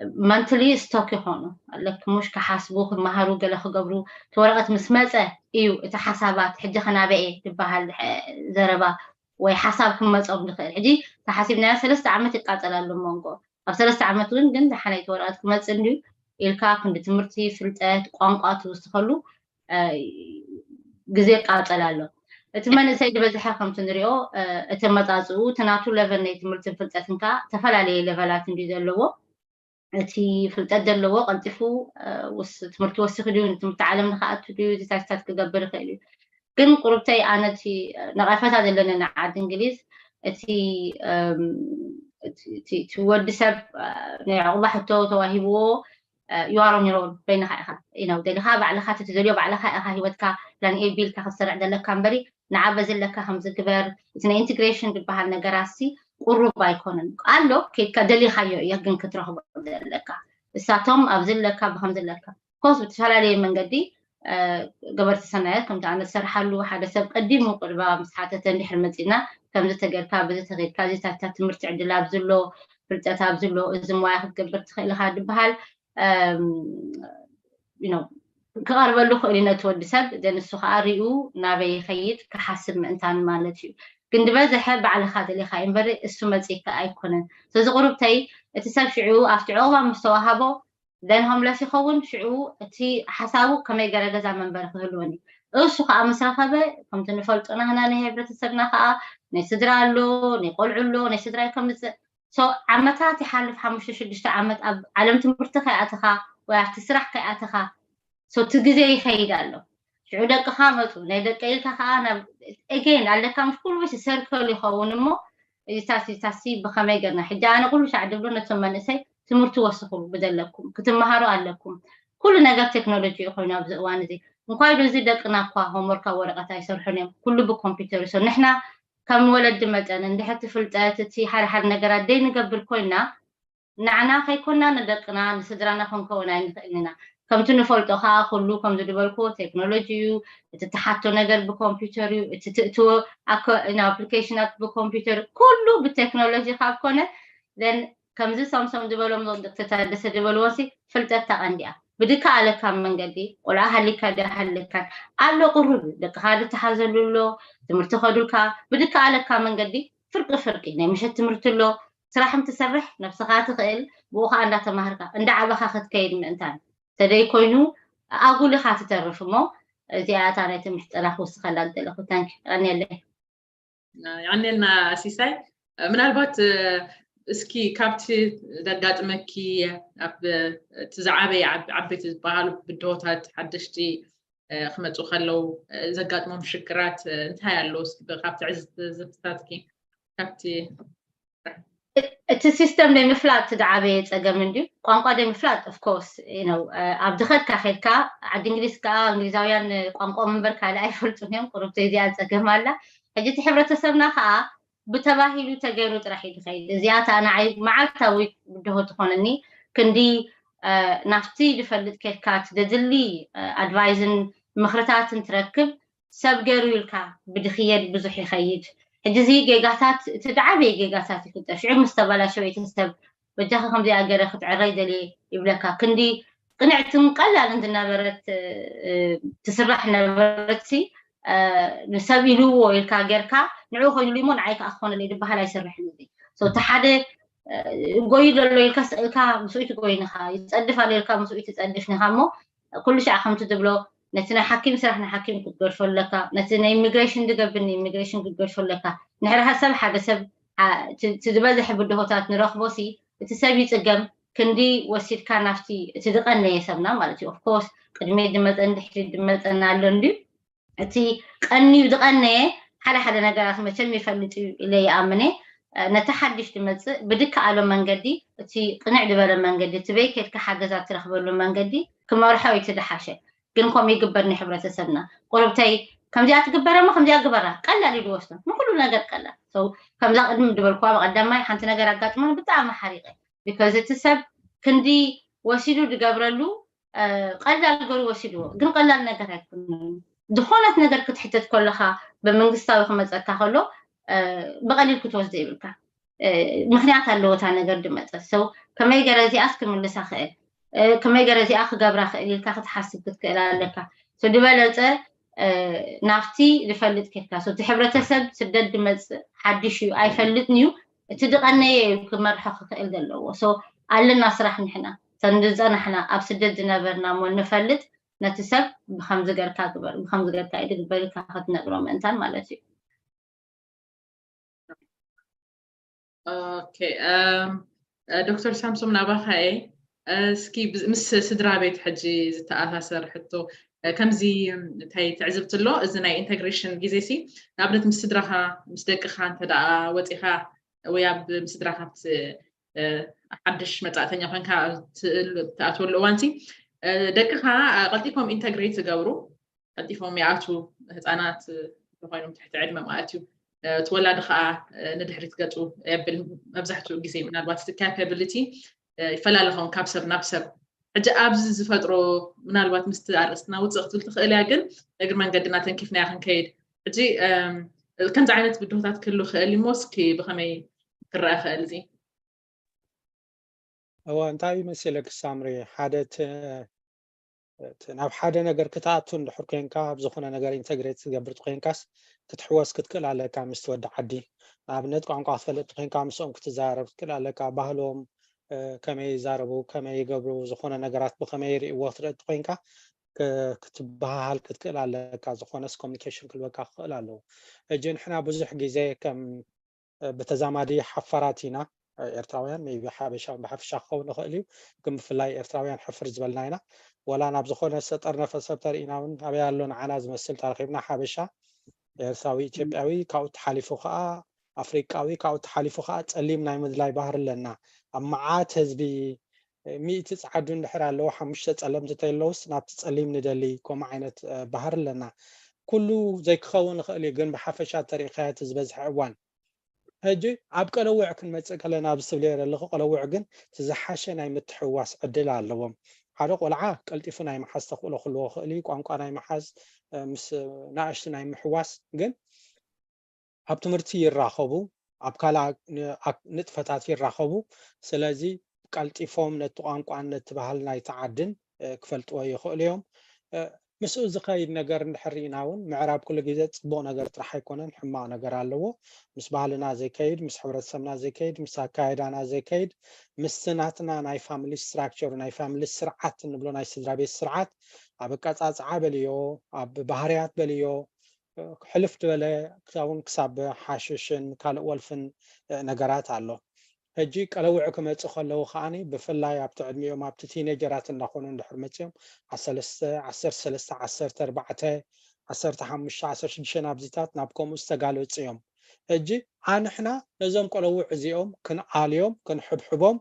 منتلي ستوكي هونو لك مش كحاسبوه مهارو قال خو قبرو تورقت مسمسة إيو تحسابات حجها نابئي بهال زربا وحسابكم مصاب نخيل حجي تحاسبنا 3 عامات يقاتل لهم أب 3 عامات وين جند حنيت ورقتكم مصندو إلكا كنت تمرتي فلتات قانقات وستخلو جزء قاتل له أتمنى سيد بزحة كم تنريو أتمتازو تناتو ليفل نيت مرتب فلتاتنكا تفعل عليه ليفلات نديد اللو أتي فلتات دلو قنتفو وتمرتو وسخديو تمتعلم نخاط تديو تتاستات كقبر خيلي كن قربتي أنا تي نغافات هذا اللي نعاد إنجليز تي تود سب نعوض حتى تواهبو you are on your own بين خائخة ده خاب على خاتة تزليو على خائخة هي ودك لأن إيه بيل كخسر عندنا كامبري نعبز لك همزة كبر إثنين إنتجريشن ببهالنا جراسي قرب بايكونن قال له كي كدلي خيو يجن كتره لك الساتم أبزل لك بهمزة لك كوس بتشال عليه من قدي قبل سنوات كنت عند السرحة له حدا سب قديم وقربا مسحات تني حلمتنا كم زت جركا بزت غير كذي تمرت عند لابزلو فرت أبزلو إذا ما ياخد قبل تخيل هذا بهال you know كقرب له خلينا تود سب دين السخاريو نبي خيط كحسب من إنسان مالتي كنت بزحب على خاطر اللي خاين بري السمتي كأيكونن سوز قربتي تسب شعو أفتعوا مستواهبو لأنهم لا يخون شعو تي حسابه كما يقرأ جزء من برخ هلوني እሱ ከዓ መሳኸበ ከምቲ ንፈልጦና ህና ናይ ሕብረተሰብና ከዓ ናይ ስድራ ኣሎ ናይ ቆልዑ ኣሎ ናይ ስድራ ከምፅእ ዓመታት ይሓልፍ 5-6 ዓመት ኣብ ዓለም ትምህርቲ ከይኣተኻ ወይ ኣብቲ ስራሕ ከይኣተኻ እቲ ግዜ ይኸይድ ኣሎ ሽዑ ደቅኻ መፁ ናይ ደቀ ኢልካ ከዓ ናብ ኤጌን ኣለካ ምስ ኩሉ በሽ ሰርክል ይኸውን እሞ ታሲ ብኸመይ ገርና ሕጂ ኣነ ኩሉ ሻዕ ድብሎ ነቶም መንእሰይ ትምህርቲ ወስኹሉ ብዘለኩም ክትመሃሩ ኣለኩም ኩሉ ነገር ቴክኖሎጂ ኮይኑ ኣብዚ እዋን እዚ እንኳን እዚ ደቅና እኳ ሆምወርክ ኣብ ወረቐት ኣይሰርሑን እዮም ኩሉ ብኮምፒውተር ይሰርሑ ንሕና ከም ወለዲ መጠን እንድሕቲ ፍልጠት እቲ ሓደ ነገራት ደይንገብር ኮይና ንዓና ከይኮና ንደቅና ንስድራና ክንከውን ኣይንኽእል ኢና ከምቲ ንፈልጦ ከዓ ኩሉ ከም ዝድበልኩ ቴክኖሎጂ እዩ እቲ ተሓቶ ነገር ብኮምፒውተር እዩ እቲ ትእትዎ ኣፕሊኬሽናት ብኮምፒውተር ኩሉ ብቴክኖሎጂ ካብ ኮነ ዘን ከምዚ ሳምሶም ዝበሎም ዶክተር ታደሰ ዝበልዎሲ ፍልጠት ተቐንዲያ ብድካ ኣለካ መንገዲ ቆልዓ ሃሊካ ሃሊካ ኣሎ ቁሩብ ደቅኻ ትሓዘሉ ኣሎ ትምህርቲ ኸዱልካ ብድካ ኣለካ መንገዲ ፍርቂ ናይ ምሸት ትምህርቲ ኣሎ ስራሕ እንትሰርሕ ነፍስኻ ትኽእል ብኡኻ እንዳተማሃርካ እንዳዓበኻ ክትከይድ ምእንታን ተደይ ኮይኑ ኣጉልኻ ትተርፍ እሞ እዚኣታ ናይ ትምህርቲ ጥራሕ ውስኸላ ዘለኹ ታንኪ ኣንየለይ ያኔልና ሲሳይ ምናልባት እስኪ ካብቲ ዘጋጥመኪ ኣብ ትዛዓበይ ዓበይቲ ዝበሃሉ ብድሆታት ሓደሽቲ ክመፁ ከለው ዘጋጥሞም ሽግራት እንታይ ኣሎ እስኪ ካብቲ ዕዝትታትኪ ካብቲ እቲ ሲስተም ናይ ምፍላጥ ትዛዓበየ ፀገም እንድዩ ቋንቋ ናይ ምፍላጥ ኦፍኮርስ ኣብ ድኸድካ ኸድካ ዓዲ እንግሊዝ ከዓ እንግሊዛውያን ቋንቋ መንበር ካልእ ኣይፈልጡን እዮም ቁርብቲ እዚኣ ፀገም ኣላ ሕጂ እቲ ሕብረተሰብና ከዓ ብተባሂሉ ተገይሩ ጥራሕ ይድኸይድ እዚኣታ ንዓይ መዓልታዊ ብድሆ ትኾነኒ ክንዲ ናፍቲ ዝፈልጥ ከድካ ትደድሊ ኣድቫይዝን ምኽርታትን ትረክብ ሰብ ገይሩ ኢልካ ብድኽየድ ብዙሕ ይኸይድ ሕጂ እዚ ጌጋታት እቲ ዝዓበየ ጌጋታት ይፍጠር ሽዑ ምስ ተበላሸወ ቤተሰብ በጃኸ ከምዚኣ ገይረ ክትዕረይ ደልየ ይብለካ ክንዲ ቅንዕትን ቀላልን ዝነበረት ትስራሕ ነበረትሲ ንሰብ ኢልዎ ኢልካ ጌርካ ንዑ ኮይኑሉ እሞ ንዓይ ከዓ ክኾነለይ ዝበሃል ኣይሰርሕን እዚ እቲ ሓደ ጎይ ዘሎ ኢልካ ስእልካ ምስኡ ትጎይንኻ ይፀድፍ ኣሎ ኢልካ ምስኡ ትፀድፍኒኻ እሞ ኩሉ ሻዕ ከምቲ ትብሎ ነቲ ናይ ሓኪም ስራሕ ናይ ሓኪም ክትገድፎ ኣለካ ነቲ ናይ ኢሚግሬሽን ዝገብር ኢሚግሬሽን ክትገድፎ ኣለካ ንሕርሐ ሰብ ሓደ ሰብ ትዝበዝሐ ብድሆታት ንረኽቦሲ እቲ ሰብ ይፅገም ክንዲ ወሲድካ ናፍቲ እቲ ዝቐነየ ሰብና ማለት እዩ ኦፍኮርስ ቅድሜ ድመፀን ድሕሪ ድመፀን ኣሎ እንድዩ እቲ ቀኒዩ ዝቐነየ ሓደ ነገራት መቸም ይፈልጥ እዩ ኢለ ይኣምነ ነቲ ሓድሽ ድመፅእ ብድከኣሎ መንገዲ እቲ ቅንዕ ዝበለ መንገዲ እቲ በይ ከድካ ሓገዛት ትረኽበሉ መንገዲ ክመርሖ እዩ ትድሓሸ ግን ከምኡ ይግበር ናይ ሕብረተሰብና ቁርብተይ ከምዚኣ ትግበረ እሞ ከምዚኣ ግበራ ቀላል ኢሉ ወስዶ ንኩሉ ነገር ቀላል ከምዛ ቅድሚ ድበልኳ ብቐዳማይ ሓንቲ ነገር ኣጋጥሞን ብጣዕሚ ሓሪቐ ቢካዝ እቲ ሰብ ክንዲ ወሲዱ ዝገብረሉ ቀላል ገሩ ወሲድዎ ግን ቀላል ነገር ኣይኮነን ዝኾነት ነገር ክትሕተት ከለኻ ብመንግስታዊ ክመፀካ ከሎ ብቐሊል ክትወስደ ይብልካ ምክንያት ኣለዎ እታ ነገር ድመፀ ከመይ ገረ እዚኣስ ክምልሳ ክእል ከመይ ገረ እዚኣ ክገብራ ክእል ኢልካ ክትሓስብ ክትክእል ኣለካ ድበለፀ ናፍቲ ዝፈልጥ ከድካ እቲ ሕብረተሰብ ስደት ድመፅእ ሓድሽ እዩ ኣይፈልጥን እዩ እቲ ዝቐነየ ክመርሖ ክክእል ዘለዎ ኣለና ስራሕ ንሕና ተንዝፀናሕና ኣብ ስደት ዝነበርና ሞ ንፈልጥ ነቲ ሰብ ብከምዚ ገርካ ግበር ብከምዚ ገርካ ይግበር ኢልካ ክትነግሮ ምእንታን ማለት እዩ ኦኬ ዶክተር ሳምሶም ናባኸ እስኪ ምስ ስድራ ቤት ሕጂ ዝተኣሳሰር ሕቶ ከምዚ እንታይ ትዕዝብት ኣሎ እዚ ናይ ኢንተግሬሽን ግዜ ሲ ንኣብነት ምስ ስድራኻ ምስ ደቅኻ እንተደኣ ወፂኻ ወይ ኣብ ምስ ስድራኻ ሓድሽ መጻእተኛ ኮንካ ተኣትወሉ እዋን ሲ ደቅኻ ቀልጢፎም ኢንተግሬት ዝገብሩ ቀልጢፎም ይኣቱ ህፃናት ኮይኖም ትሕቲ ዕድመ ማለት እዩ ትወላዲ ከዓ ንድሕሪት ገፁ የብል መብዛሕትኡ ግዜ ምናልባት እቲ ካፓቢሊቲ ይፈላለኹም ካብ ሰብ ናብ ሰብ ሕጂ ኣብዚ ዝፈጥሮ ምናልባት ምስቲ ኣርእስትና ውፅእ ክትብል ትኽእል እያ ግን እግሪ መንገድና ተንኪፍና ክንከይድ ሕጂ ከምዚ ዓይነት ብድሆታት ክህሉ ክእል እሞ እስኪ ብኸመይ ክረአ ክእል እዚ እንታይ መሰለክ ሳምሪ ሓደ ናብ ሓደ ነገር ክትኣቱ እንድሕር ኮንካ ኣብ ዝኾነ ነገር ኢንተግሬት ዝገብር ኮንካስ ክትሕወስ ክትክእል ኣለካ ምስ ትወዲ ዓዲ ንኣብነት ቋንቋ ክትፈልጥ ኮንካ ምስኦም ክትዛረብ ክትክእል ኣለካ ባህሎም ከመይ ይዛረቡ ከመይ ይገብሩ ዝኾነ ነገራት ብከመይ ይርእይዎ ትርኢ ኮንካ ክትበሃል ክትክእል ኣለካ ዝኾነስ ኮሚኒኬሽን ክልበካ ክኽእል ኣለዎ ሕጂ ንሕና ብዙሕ ግዜ ከም በተዛማዲ ሓፋራት ኢና ኤርትራውያን ሜቢ ሓበሻ ብሓፈሻ ክኸውን ይኽእል እዩ ግን ብፍላይ ኤርትራውያን ሕፍር ዝበልና ኢና ወላ ናብ ዝኾነ ዝተጠርነፈ ሰብ ተርኢና እውን ኣበይ ኣሎ ንዓና ዝመስል ተረኺብና ሓበሻ ኤርትራዊ ኢትዮጵያዊ ካብኡ ተሓሊፉ ከዓ ኣፍሪቃዊ ካብኡ ተሓሊፉ ከዓ ፀሊም ናይ ምድላይ ባህር ኣለና ኣብ መዓት ህዝቢ 100 ጻዕዱ እንድሕር ኣለዎ 5 ፀለምቲ እንተይለውስ ናብቲ ፀሊም ንደሊ ከምኡ ዓይነት ባህር ኣለና ኩሉ ዘይክኸውን ይኽእል እዩ ግን ብሓፈሻ ተሪእኻዮ እቲ ዝበዝሐ እዋን ሕጂ ኣብ ቀለውዕ ክንመፅእ ከለና ብስብልየ ዘለኹ ቀለውዕ ግን ዝሓሸ ናይ ምትሕውዋስ ዕድል ኣለዎም ሓደ ቆልዓ ቀልጢፉ ናይ መሓዝ ተኽእሎ ክልዎ ክእል እዩ ቋንቋ ናይ መሓዝ ምስ ናእሽቲ ናይ ምሕዋስ ግን ኣብ ትምህርቲ ይራኸቡ ኣብ ካልእ ንጥፈታት ይራኸቡ ስለዚ ቀልጢፎም ነቲ ቋንቋን ነቲ ባህል ናይቲ ዓድን ክፈልጥዎ ይኽእሉ እዮም ምስኡ ዝኸይድ ነገር እንድሕር ኢና እውን ምዕራብ ኩሉ ግዜ ፅቡቕ ነገር ጥራሕ ኣይኮነን ሕማቕ ነገር ኣለዎ ምስ ባህልና ዘይከይድ ምስ ሕብረተሰብና ዘይከይድ ምስ ኣካየዳና ዘይከይድ ምስ ናትና ናይ ፋሚሊ ስትራክቸር ናይ ፋሚሊ ስርዓት እንብሎ ናይ ስድራ ቤት ስርዓት ኣብ ኣቀፃፅዓ በልዮ ኣብ ባህርያት በልዮ ሕልፍ ዝበለ ክሳብ ሓሽሽን ካልእ ወልፍን ነገራት ኣሎ ሕጂ ቀለውዕ ክመፅእ ከለዉ ከዓኒ ብፍላይ ኣብቲ ዕድሚኦም ኣብቲ ቲኔጀራት እንዳኾኑ እንድሕር መፅኦም 13 13 14 15 16 ኣብዚታት ናብ ከምኡ ዝተጋለፁ እዮም ሕጂ ኣንሕና ነዞም ቀለውዕ እዚኦም ክንዓልዮም ክንሕብሕቦም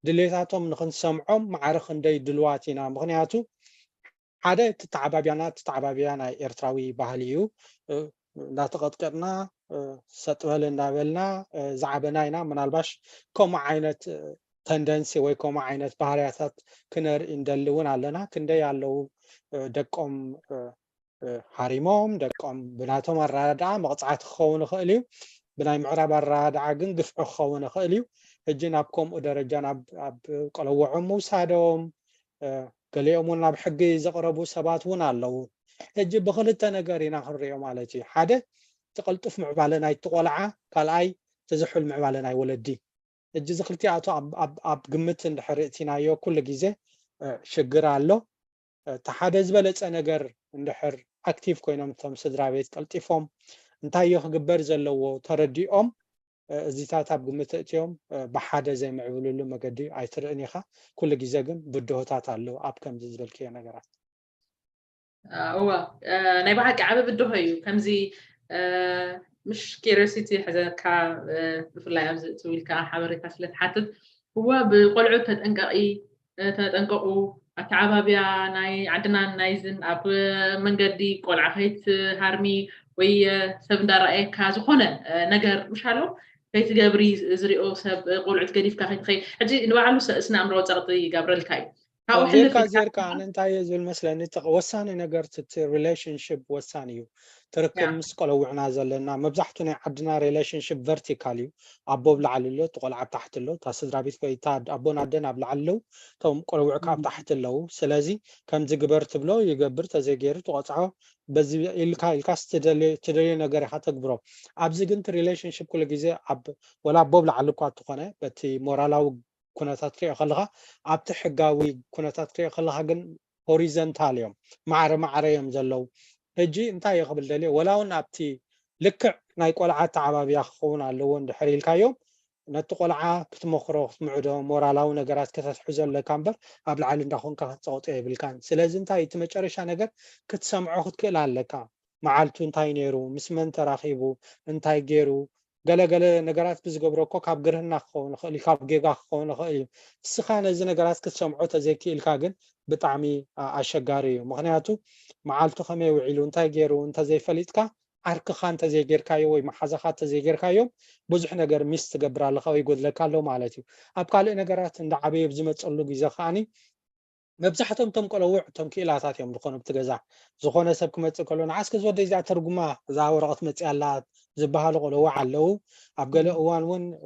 ድሌታቶም ንክንሰምዖም ማዕረ ክንደይ ድልዋት ኢና ምክንያቱ ሓደ ተዓባብያ ናይ ኤርትራዊ ባህሊ እዩ እንዳተቐጥቀጥና ሰጥበል እንዳበልና ዝዓበና ኢና ምናልባሽ ከምኡ ዓይነት ተንደንሲ ወይ ከምኡ ዓይነት ባህርያታት ክነርኢ እንደሊ እውን ኣለና ክንደይ ኣለዉ ደቆም ሃሪሞም ደቆም ብናቶም ኣረዳድኣ መቕፅዓት ክኸውን ይኽእል እዩ ብናይ ምዕራብ ኣረዳድኣ ግን ግፍዒ ክኸውን ይኽእል እዩ ሕጂ ናብ ከምኡ ደረጃ ኣብ ቀለውዖም ምውሳዶም ገሊኦም እውን ናብ ሕጊ ዘቕረቡ ሰባት እውን ኣለዉ ሕጂ ብክልተ ነገር ኢና ክንሪኦ ማለት እዩ ሓደ ተቐልጡፍ ምዕባለ ናይቲ ቆልዓ ካልኣይ ተዝሑል ምዕባለ ናይ ወለዲ ሕጂ እዚ ክልቲኣቱ ኣብ ግምት እንድሕር እቲናዮ ኩሉ ግዜ ሽግር ኣሎ እቲ ሓደ ዝበለፀ ነገር እንድሕር ኣክቲቭ ኮይኖም እቶም ስድራ ቤት ቀልጢፎም እንታይ እዩ ክግበር ዘለዎ ተረዲኦም እዚታት ኣብ ግምት እትዮም ብሓደ ዘይምዕብልሉ መገዲ ኣይትርእን ኢኻ ኩሉ ግዜ ግን ብድሆታት ኣለዉ ኣብ ከምዚ ዝበልክዮ ነገራት እዋ ናይ ባዕቂ ዓበ ብድሆ እዩ ከምዚ مش كيروسيتي حزتك بفلاي أبز تويلك حبريت أسلت حتى هو بقلعو تتنققو أتعبابيا ناي عندنا نايزن أب من قدي قلعة خيت هارمي وي سبندار إيك هذا نجار مش حلو خيت جابري زريو سب قلعة قديف كخيت خي حجي نوعلو سنا أمرو تغطي جابر الكاي زيركا أنا أنت يزول مثلا وساني نجارت relationship وسانيو تركب مسقلو وعنا زلنا مبزحتنا عندنا relationship vertical أبو بلعلو تقول عب تحت له تصدر بيت كويتاد أبونا عندنا بلعلو توم قلو عب تحت له سلازي كم زجبرت بلو يجبر تزجير تقطعه بس الكاس تدري نجار حتى كبره أبزجنت relationship كل جزء أب ولا أبو بلعلو قاعد تقنع بتي مورالاو كناتات كريه خلها أبت حجاوي كناتات كريه خلها جن horizontal يوم معرة يوم زلوا هجي انتهي قبل دليل ولا ونابتي لك نايقول عات عبابي أخون على لون دحريل كيوم نتقول بتمخرج معدهم مورالاو نجارات كثر حزن لكامبر قبل على دخون كثر صوت بالكان سلازم انتهي تمشرش نجار كتسمعه خد كل على لك معلتو انتهي نيرو مسمن تراخيبو انتهي جيرو قال نجارات بزجبرو كوكاب جرهنا خون خلي كاب جيجا خون خلي السخانة زي نجارات كتسمعه تزكي الكاجن بطعمي أشجاري مغنياتو معلتو خمي وعيلو انتهي جيرو انت زي فليتكا عرق خان تزي جير كايو ومحازخات تزي جير كايو بزح نجار ميست جبر الله خوي يقول لك الله مالتي أبقى نجارات عند عبيب زمت قلو جيزا خاني مبزحتهم تم قلوع تم كيلاتات يوم دخون بتجزع زخون سبكم تقولون عسك زود يزع ترجمة زاور رقت متسألات زبها لقلوع علو أبقى لقوان ون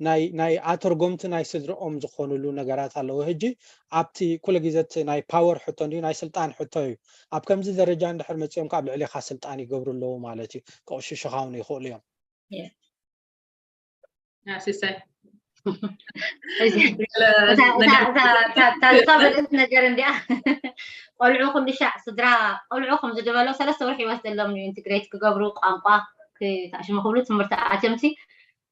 ناي أترجمت ناي صدر زخون له نجارات علو هجي أبتي كل جزء ناي باور حطوني ناي سلطان حطوي أبكم زي درجة عند حرمت يوم قبل عليه خاص سلطان يقبر له مالتي كوش شخاوني خوليهم يا سيسي تابلت نجار عندي قلعو كل شيء صدرا قلعو خمس دبلو ثلاثة ورحي واسدلهم انتجريت كجبرو قانقا كعشان مخلوط مرتاعتمتي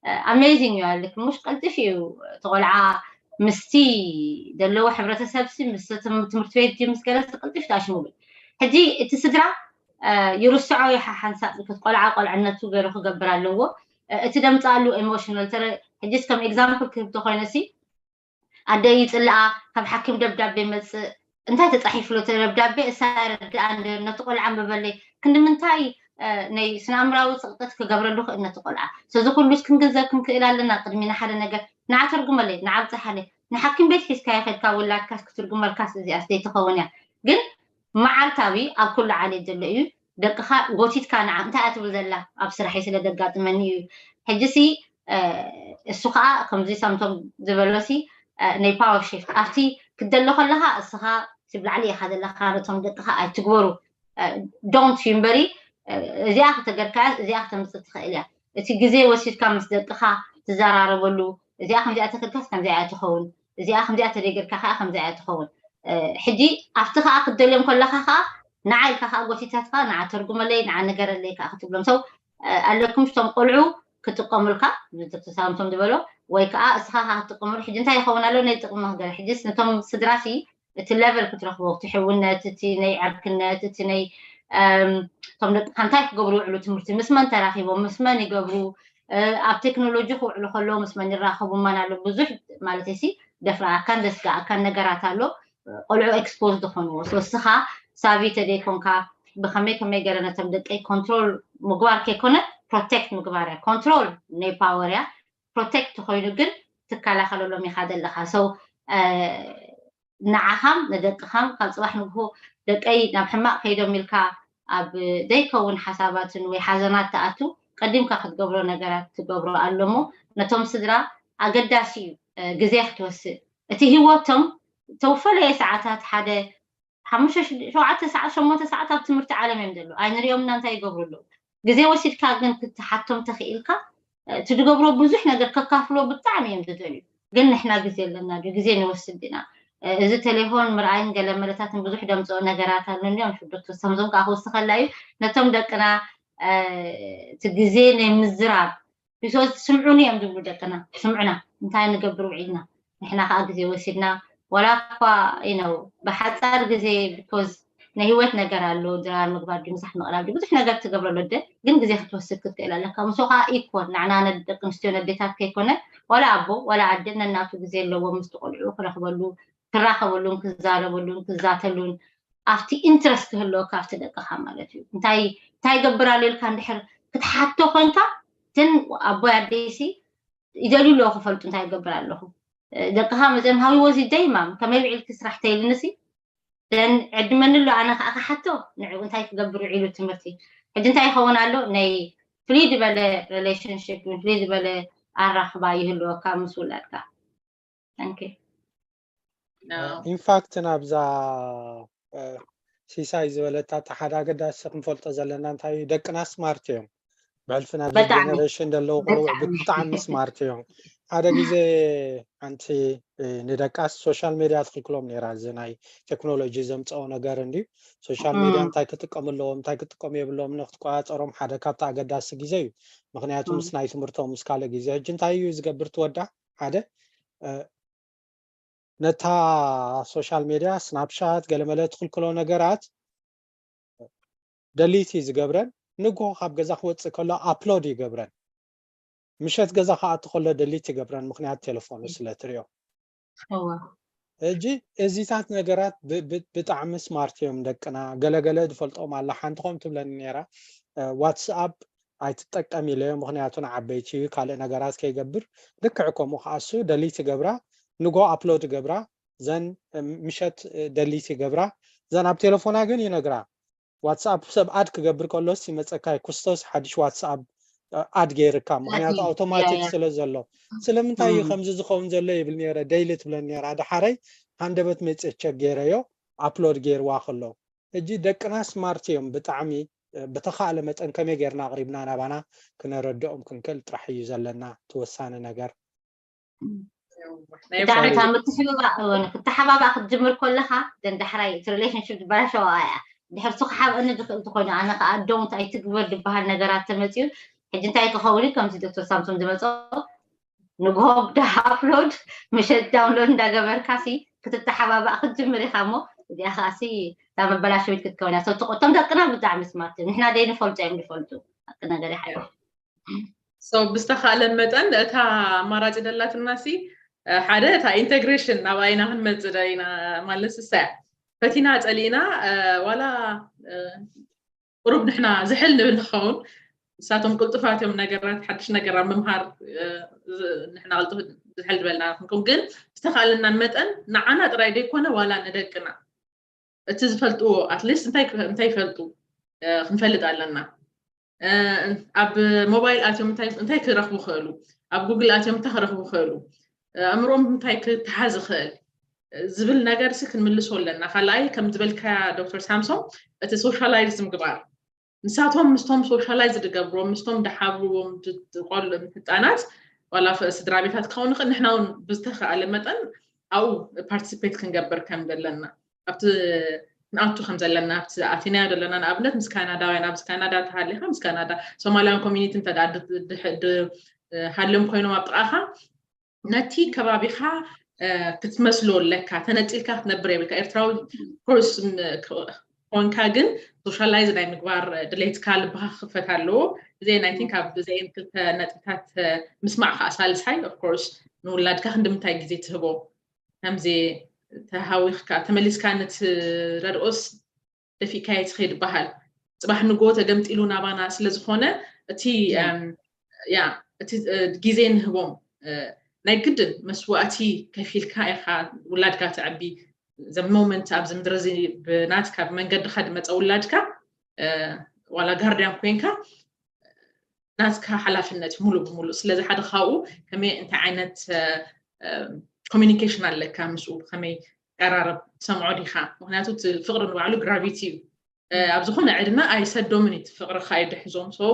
amazing يعني مش قلت فيه تقولع مستي دلو حبرة سبسي مستم تمرتويت دي مسكلة قلت فيه تعشمو بي هدي تسدرا يرسعوا يحنسا قلع النتو غيره خجبر اللو اتدم تعلو emotional ترى هدي كم example كنت خاينسي عدي يطلع كم حكم دبدبي مس انت تصحيف له دبدبي اسار عند نتقول عم ببلي كن منتاي ني سنامراو سقطت كجبر له ان تقولع سوز كلش كنجزا كنكيل لنا قدمينا حدا نجا نعترجم لي نعبص حالي نحكم بيت حس كاي خدكا ولا كاس كترجم الكاس زي استي تخونيا جن معرتاوي اب كل علي دليو دقخا غوتيت كان عم تاتبل زلا اب سرحي سلا دغاطمني حجسي السقاء كم زي سامتوم زبلوسي ني باور شيفت افتي كدلو خلها اسها تبلع علي هذا اللي خارتهم دقخا اي تغورو دونت يمبري زي اخت تقركاز زي اخت مستخيليا تي غزي وسيت كان مصدقخا تزاراربلو زي اخم زي اتكركاز كان زي اتخون زي اخم زي اتدقركا اخم زي اتخون حجي افتخا اخد دليم كلها خا نعاي كها غوتيتاتها نع ترجم لي نع نجر لي كاخت بلم سو عليكم شتم قلعو كتقملكا تسامتم دبلو ወይ ከዓ እስኻ ክትጥቅምሉ ሕጂ እንታይ ይኸውን ኣሎ ናይ ጥቅሚ ነገር ሕጂስ ነቶም ስድራሲ እቲ ሌቨል ክትረኽቦ እቲ ሕውነት እቲ ናይ ዓርክነት እቲ ናይ እቶም ደቅካ እንታይ ክገብሩ ይውዕሉ ትምህርቲ ምስ መን ተራኺቦም ምስ መን ይገብሩ ኣብ ቴክኖሎጂ ክውዕሉ ከለዉ ምስ መን ይራኸቡ ማን ኣሎ ብዙሕ ማለት ሲ ደፍራኣካን ደስጋኣካን ነገራት ኣሎ ቆልዑ ኤክስፖዝ ዝኾንዎ እስኻ ሳቢ ተደይኮንካ ብኸመይ ገረ ነቶም ደቀይ ኮንትሮል ምግባር ከይኮነ ፕሮቴክት ምግባር እያ ኮንትሮል ናይ ፓወር እያ protect خوينو ግን ትከላኸለሎም ኢኻ ዘለኻ ሰው ንዓኻም ንደቅኻም ካብ ፅባሕ ንግሆ ደቀይ ናብ ሕማቕ ከይዶም ኢልካ ኣብ ዘይከውን ሓሳባትን ወይ ሓዘናት ተኣቱ ቀዲምካ ክትገብሮ ነገራት ትገብሮ ኣለሞ ነቶም ስድራ ኣገዳሲ ግዜ ክትወስድ እቲ ህይወቶም ተወፈለየ ሰዓታት ሓደ 5-7 ሰዓት ኣብ ትምህርቲ ዓለም እዮም ዘሎ ኣይንሪኦምና እንታይ ይገብሩ ኣለዉ ግዜ ወሲድካ ግን ክትሓቶም ተኽኢልካ تدقبرو بزح نقدر ككافلو بالطعم يمددلي قلنا احنا قزي لنا قزي نوسد دينا اذا تليفون مرعين قال مرتات بزح دمصو نقرات اليوم شو دكتور سامسونج كاهو استخلاي نتم دقنا تقزيني من الزراب بيسوز سمعوني يم دبلو دقنا سمعنا انتي نقبرو عيدنا احنا خا قزي وسدنا ولا قا بحثار قزي بيكوز نهيوت نقرالو درار مقبار دي مسح نقرال دي بزح نقر تقبرلو ده قن قزي ختوسد كتقيلا لك مسوخا إيكون نعنا ندق نستيون الديتات كيكونا ولا أبو ولا عدنا الناتو قزي اللو مستقلعو خرخبلو كراخبلو كزالبلو كزاتلون أفتي إنترست هلو كافت دقا حمالتي انتاي قبرالي لكان دحر كتحاتو خونكا تن أبو عديسي يدالو لو خفلتو انتاي قبرالو دقا حمالتي هاوي وزي دايما كما يبعي الكسرح تايل نسي لأن عندما نقول أنا أخذته نعم أنت تقبروا عيلو تمرتي حد أنت يخون له ني فريد بلا relationship فريد بلا أرخ بايه له كمسؤولات كا thank you in fact نبذا سيسايز ولا تحدا قد أسق مفلت زلنا أنت دكنا سمارت يوم بعرفنا بالجنريشن دلو قلوع بتعم سمارت يوم هذا جزء أنت ندركاس سوشيال ميديا تخلكلهم نرازناي تكنولوجي زمت أو نجارندي سوشيال ميديا أنت كتقوم لهم أنت كتقوم يبلهم نقطات أرم حدا كابتا قداس جزء مخنياتهم سنايت مرتهم مسكالة جزء جنت هاي يزقبرت ودا هذا نتا سوشيال ميديا سناب شات قال ملا تخلكلهم نجارات دليتي زقبرن نقو خاب جزء خوت كله أبلود يقبرن مشات جزا خاطر خلا دليت جبران مخنيات تلفون سلاتريو هو اجي ازيتات نجارات بتعم سمارت يوم دقنا غلغله دفلطوم الله حنتكم تبلن نيرا واتساب اي تطقمي له مخنياتون عبيتي قال نجارات كيغبر دكعكم خاصو دليت جبرا نغو ابلود جبرا زن مشات دليت جبرا زن اب تلفونا غن ينغرا واتساب سب اد كغبر كلوس يمصكاي كوستوس حدش واتساب أدغير كام معناته أوتوماتيك سلزلو سلمنتاي خمس زخون زلو يبل نيرا دايلت بلن نيرا هذا حري هندبت ميصچ غيريو ابلود غير واخلو اجي دقنا سمارت يوم بتعمي بتخاله متن كمي غيرنا قريبنا نابانا كنردهم كنكل طرح يزلنا توسانه ነገር تعرف عم تحبابا كتجمر كلها دحراي ريليشن شيب بلاش وايا دحر سوق حاب انه تكون انا قدوم تاي تقبل بهال نغرات تمصيو حجي انت كخولي كم دكتور سامسون دمصو نغوب ده ابلود مش داونلود እንዳገበርካሲ ክትተሓባባ ክትጅምሪ ካሞ دي اخاسي تام بلاش بيت كتكون سو تقطم دقنا بتاع سمارت نحنا داين فولت عم بفولتو اكنا غير حاجه سو بستخال متن اتا مراجع دلات الناسي ሓደ እታ ኢንተግሬሽን ናብ ኣይና ክንመፅእ ኢና ማለት እሳ ፈቲና ፀሊና ዋላ ቁሩብ ንሕና ዝሕል ንብል ንኸውን ንሳቶም ቅልጡፋት እዮም ነገራት ሓድሽ ነገራት ምምሃር ንሕና ቅልጡፍ ዝሕል ዝበልና ክንኩም ግን ዝተኻለና መጠን ንዓና ጥራይ ደይኮነ ዋላ ንደቅና እቲ ዝፈልጥዎ ኣትሊስት እንታይ ይፈልጡ ክንፈልጥ ኣለና ኣብ ሞባይል ኣትዮም እንታይ ክረኽቡ ክእሉ ኣብ ጉግል ኣትዮም እንታይ ክረኽቡ ክእሉ أمرهم እንታይ ክትሓዝ ክእል ዝብል ነገር ሲ ክንምልሶ ኣለና ካልኣይ ከም ዝበልካ ዶክተር ሳምሶን እቲ ሶሻላይዝ ምግባር ንሳቶም ምስቶም ሶሻላይዝ ዝገብርዎም ምስቶም ደሓብርዎም ቆል ህፃናት ዋላ ስድራ ቤታት ክኸውን ንኽእል ንሕና እውን ብዝተኸኣለ መጠን ኣብኡ ፓርቲሲፔት ክንገብር ከም ዘለና ኣብቲ ንኣቱ ከም ዘለና ኣብቲ ኣቴናዮ ዘለና ንኣብነት ምስ ካናዳውያን ኣብዚ ካናዳ ተሃሊኻ ምስ ካናዳ ሶማልያን ኮሚኒቲ እንተዳ ሃልዮም ኮይኖም ኣብ ጥቓኻ ነቲ ከባቢኻ ክትመስሎ ለካ ተነፂልካ ክትነብር የብልካ ኤርትራዊ ኮርስ ኮንካ ግን ሶሻላይዝ ናይ ምግባር ድሌትካ ልብኻ ክኽፈት ኣለዎ እዚአን ኣይ ቲንክ ኣብ እዚአን ክልተ ነጥብታት ምስማዕካ ሳልሳይ ኦፍ ኮርስ ንውላድካ ክንድምንታይ ግዜ ትህቦ ከምዚ ተሃዊኽካ ተመሊስካ ነቲ ረድኦስ ደፊእካ ትኸይድ በሃል ፅባሕ ንጎ ተገምጢሉ ናባና ስለ ዝኾነ እቲ ግዜ ንህቦም ናይ ግድን መስዋእቲ ከፊልካ ኢኻ ውላድካ ትዕቢ ዘ ሞመንት ኣብ ዝምድሪ እዚ ብናትካ ብመንገድካ ድመፀ ውላድካ ዋላ ጋርድያን ኮንካ ናትካ ሓላፍነት ሙሉእ ብሙሉእ ስለዚ ሓደ ካብኡ ከመይ እንታይ ዓይነት ኮሚኒኬሽን ኣለካ ምስኡ ከመይ ቀራረብ ሰምዖ ዲኻ ምክንያቱ ፍቅሪ ንባዕሉ ግራቪቲ እዩ ኣብ ዝኾነ ዕድመ ኣይሰዶምን ፍቅርካ ይድሕዞም ሶ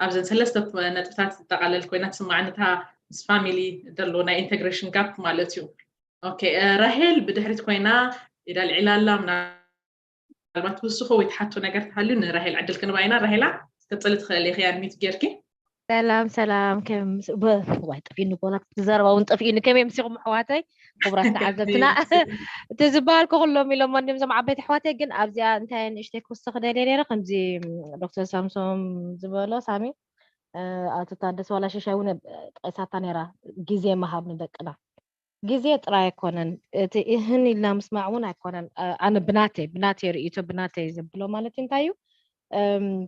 ኣብዘን ሰለስተ ነጥብታት ዝጠቃለል ኮይና ትስማዕነታ ምስ ፋሚሊ ደሎ ናይ ኢንተግሬሽን ጋፕ ማለት እዩ ኦኬ ራሄል ብድሕሪት ኮይና ኢዳ ልዒላ ኣላ ምናልባት ውስኹ ወይ ትሓቶ ነገር ተሃልዩ ንራሄል ዕድል ክንባይና ራሄላ ክትፅሊ ትኽእል ኢኺ ኣድሚት ጌርኪ ሰላም ከም ዋይ ጠፊኒ ኮናት ተዘረባውን ጠፊኒ ከመይ ምስኹም ኣሕዋተይ ክቡራት ተዓዘብትና እቲ ዝበሃል ኩሎም ኢሎም ወንድም ዞም ዓበይቲ ኣሕዋተይ ግን ኣብዚኣ እንታይ ንእሽተይ ክውስኽ ደልየ ነይረ ከምዚ ዶክተር ሳምሶም ዝበሎ ሳሚ ኣቶ ታደሰ ዋላ ሸሻይ እውን ጠቂሳታ ነይራ ግዜ መሃብ ንደቅና ግዜ ጥራይ ኣይኮነን እቲ ይህን ኢልና ምስማዕ እውን ኣይኮነን ኣነ ብናተይ ርእይቶ ብናተይ ዘብሎ ማለት እንታይ እዩ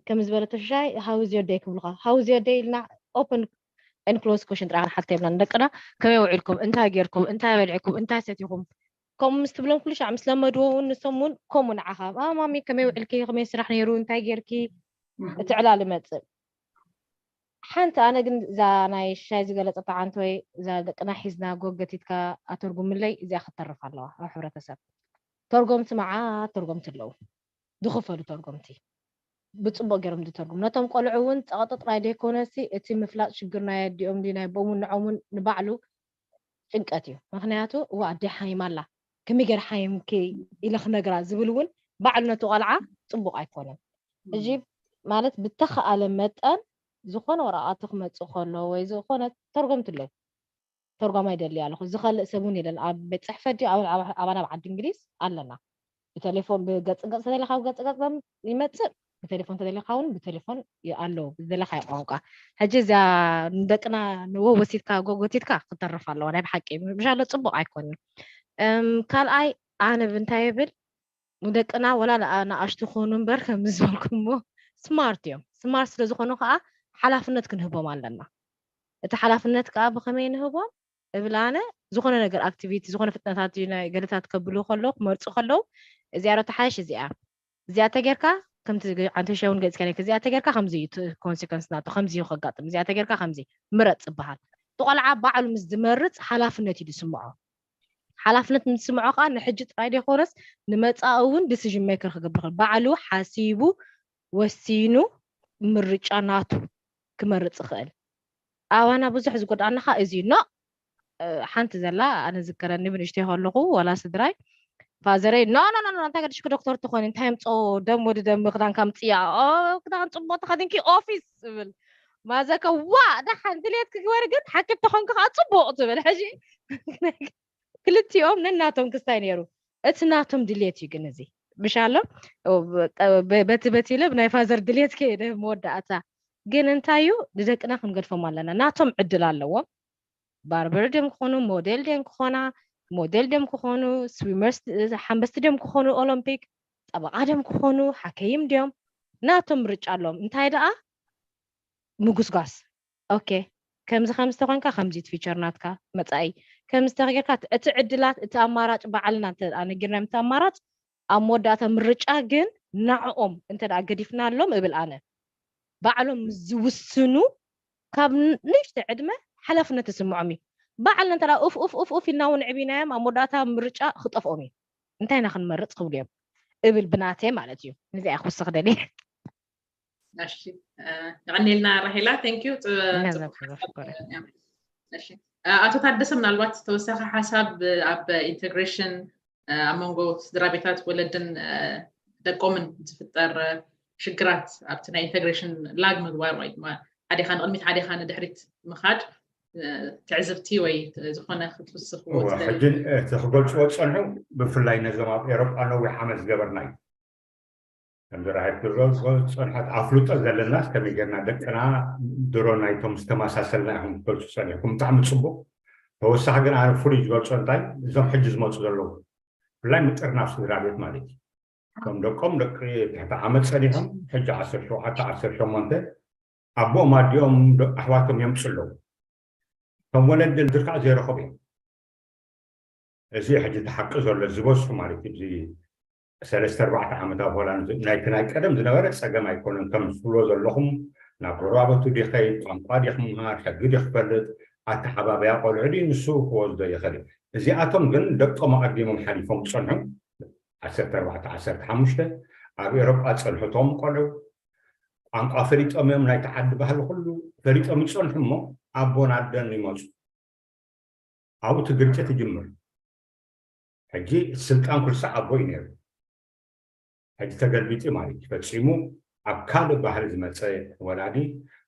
ከም ዝበለቶ ሸሻይ how is your day ክብልካ how is your day ኢልና open and close question ጥራይ ሓልተ ይብልና ንደቅና ከመይ ውዒልኩም እንታይ ጌርኩም እንታይ በልዕኩም እንታይ ሰቲኹም ከምኡ ምስ ትብሎም ኩሉ ሻዕ ምስ ለመድዎ እውን ንሶም እውን ከምኡ ንዓኻ ማሚ ከመይ ውዒልኪ ከመይ ስራሕ ነይሩ እንታይ ጌርኪ እቲ ዕላል መፅእ ሓንቲ ኣነ ግን እዛ ናይ ሻይ ዝገለፀታ ዓንቲ ወይ እዛ ደቅና ሒዝና ጎገቲትካ ኣተርጉምለይ እዚኣ ክትተርፍ ኣለዋ ኣብ ሕብረተሰብ ተርጎምቲ መዓት ተርጎምቲ ኣለዉ ዝኽፈሉ ተርጎምቲ ብፅቡቅ ገይሮም ዝተርጉም ነቶም ቆልዑ እውን ፀቐጦ ጥራይ ደይኮነሲ እቲ ምፍላጥ ሽግር ናይ ኣዲኦም ናይ ቦሙን ንዖሙን ንባዕሉ ጭንቀት እዩ ምክንያቱ እዋ ኣደይ ሓይም ኣላ ከመይ ገይረ ሓይምኪ ኢለ ክነግራ ዝብል እውን ባዕሉ ነቲ ቆልዓ ፅቡቅ ኣይኮነን እጂ ማለት ብተኸኣለ መጠን ዝኾነ ወረቐት ክመፅእ ከሎ ወይ ዝኾነ ተርጎምቲ ኣለዉ ተርጓማ ይደሊ ኣለኹ ዝኸልእ ሰብ እውን የለን ኣብ ቤት ፅሕፈት ድዩ ኣባና ብዓዲ እንግሊዝ ኣለና ብቴሌፎን ብገፅገፅ ተደሊኻ ብገፅገፅ ይመፅእ ብቴሌፎን ተደሊኻ እውን ብቴሌፎን ኣለዉ ብዝደለኻዮ ቋንቋ ሕጂ እዚኣ ንደቅና ወሲትካ ጎጎቲትካ ክተርፍ ኣለዋ ናይ ብሓቂ ምሻሎ ፅቡቅ ኣይኮንን ካልኣይ ኣነ ብንታይ ይብል ንደቅና ወላ ንኣሽቱ ክኾኑ እምበር ከም ዝበልኩሞ ስማርት እዮም ስማርት ስለ ዝኾኑ ከዓ ሓላፍነት ክንህቦም ኣለና እቲ ሓላፍነት ከዓ ብኸመይ ንህቦም እብል ኣነ ዝኾነ ነገር ኣክቲቪቲ ዝኾነ ፍጥነታት ገለታት ከብሉ ከለዉ ክመርፁ ከለዉ እዚኣ ሮ ተሓሽ እዚኣ ተጌርካ ከምቲ ዓንቲ ሸውን ገፅካ ነይ እዚኣ ተጌርካ ከምዚ እዩ ኮንሲኮንስ ናቶ ከምዚ እዩ ከጋጥም እዚኣ ተጌርካ ከምዚ ምረፅ ዝበሃል ተቆልዓ ባዕሉ ምስ ዝመርፅ ሓላፍነት እዩ ዝስምዖ ሓላፍነት ምስምዖ ከዓ ንሕጂ ጥራይ ደይኮነስ ንመፃኢ እውን ዲሲዥን ሜከር ክገብር ይኽእል ባዕሉ ሓሲቡ ወሲኑ ምርጫ ናቱ ክመርፅ ይኽእል ኣዋና ብዙሕ ዝጎድኣና ከዓ እዚ ኖ حنت زلا أنا ذكرني بنشتي هاللغو ولا سدراي فازري لا أنت قديش كدكتور تكون أنت هم تصو دم ود دم كدان كم تيا كدان صبوت خدين كي أوفيس ما ذاك وا ده حندليت كورجت حكيت تخون كتصبوت بالحجي كلتي يوم نناتهم كستاينيرو اتناتهم دليت يجنزي مشالو بتي لبناي فازر دليت كده مودعتا ግን እንታዩ ንደቅና ክንገድፎም ኣለና ናቶም ዕድል ኣለዎም ባርበር ደም ክኾኑ ሞዴል ደም ክኾኑ ስዊመርስ ሓንበስቲ ደም ክኾኑ ኦሎምፒክ ጠበቃ ደም ክኾኑ ሓከይም ደም ናቶም ምርጫ ኣለዎም እንታይ ደኣ ምጉስጓስ ኦኬ ከምዚ ተኾንካ ከምዚ ፊቸር ናትካ መጻኢ ከምዚ ተገርካ እቲ ዕድላት እቲ ኣማራጭ በዓልና ኣነጊርና ምታ ኣማራጭ ኣብ መወዳእታ ምርጫ ግን ናዕኦም እንተ ደኣ ገዲፍና ኣሎም እብል ኣነ بعلم زوسنو كاب نشت عدمه حلفنا تسمعمي بعلنا ترى اوف يناون عبينا ما موداتا مرجع خطف امي انتينا خنمرط قبليهم ابل بناتي مالتيو نزي اخو استخدمي ماشي غني لنا رحيله ثانك يو ماشي አቶ ታደሰ ምናልባት ተወሳኺ ሐሳብ ኣብ ኢንተግሬሽን ኣመንጎ ስድራቤታት ወለድን ደቆምን ዝፍጠር ሽግራት ኣብቲ ናይ ኢንተግሬሽን ላግ ምግባር ወይ ድማ ሓደኻ ንቕድሚት ሓደኻ ንድሕሪት ምኻድ ትዕዝብቲ ወይ ዝኾነ ክትውስኽዎ ሕጂ እቲ ክገልፅዎ ፀንሑ ብፍላይ ነዞም ኣብ ኤሮጳ ነዊሕ ዓመት ዝገበርና እዩ ከምዚ ራሄት ዝገልፆ ፀንሐት ኣፍሉጦ ዘለና ከመይ ጌርና ደቅና ድሮ ናይቶም ዝተመሳሰልና ኢኹም ትገልፁ ፀኒሕኩም ብጣዕሚ ፅቡቅ ተወሳኺ ግን ኣነ ፍሉይ ዝገልፆ እንታይ እዞም ሕጂ ዝመፁ ዘለዉ ብፍላይ ምጥርናፍ ስድራ ቤት ማለት እዩ كم دكم دك عمل سريهم حج 10 أبو ما اليوم أحواتهم يمسلوا كم ولد الدركة زي رخبي زي حاجة تحقق ولا زبوس مالك زي 3-4 عامات أولا نايك كلام زي نغير سجى ما يكون كم فلوس اللهم نقرأ بتودي خير كم قادي خمار حقيقي خبرت أتحباب يقول عدي نسوق وزد يخلي زي أتم جن دكتور ما قديمهم حليفهم صنعهم 10-15 ኣብ ኤሮጳ ፀንሕቶም ቆልዑ ቋንቋ ፈሊጦም እዮም ናይ ተዓዲ ባህሊ ኩሉ ፈሊጦም ይፀንሑ እሞ ኣቦን ኣደን ይመፁ ኣብኡ እቲ ግርጭት ይጅምር ሕጂ ስልጣን ኩሉ ሰዓት ኣቦ እዩ ነይሩ ሕጂ ተገልቢጡ ማለት ፈፂሙ ኣብ ካልእ ባህሊ ዝመፀ ወላዲ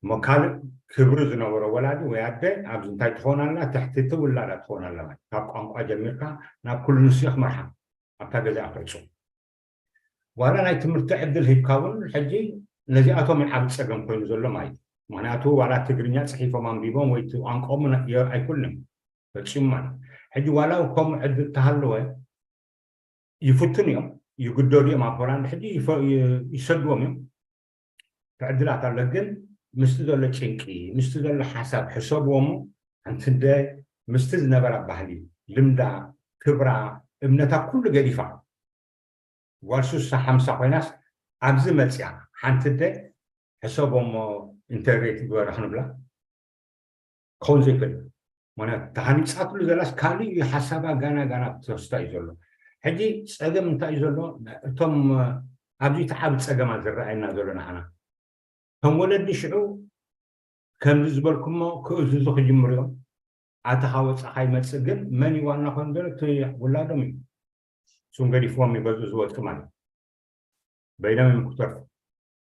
እሞ ካልእ ክብሪ ዝነበሮ ወላዲ ወይ ኣደ ኣብዚ እንታይ ትኾን ኣላ ትሕቲ እቲ ውላዳ ትኾን ኣላ ማለት ካብ ቋንቋ ጀሚርካ ናብ ኩሉ ንስኡ ክመርሓ أبتدأ جزء أفريقيا. وأنا نايت مرتعدل هيكاون حجي الذي أتوا من عبد سجن كوين زلوا معي. معناته ولا تجرينيات صحيفة من بيبون ويتو أنقام من أي كلهم. فشيمان حجي ولا وكم عد تهلوه يفتنيهم يقدروا مع فلان حجي يسدوهم يوم. تعدلات على الجن مستدل شينكي مستدل حسابهم أنت ده مستدل نبرة بحلي لمدا كبرى ابنتا كل قديفة والسوس 5 قيناس عبز ملسيا حانتده حسابهم انترنت بورخن بلا كونزيكل مانا تهاني ساتلو زلاس كالي حسابا غانا تستا يزلو حجي صدم انت يزلو توم ابدي تحاب تصقما زرعينا زلنا انا هم ولد شعو كم زبلكم كوزو خجمريو أتحاول صحيح مسجن من يوانا خندر تي ولادهم سونغري فومي بزوجت كمان بينما مكتر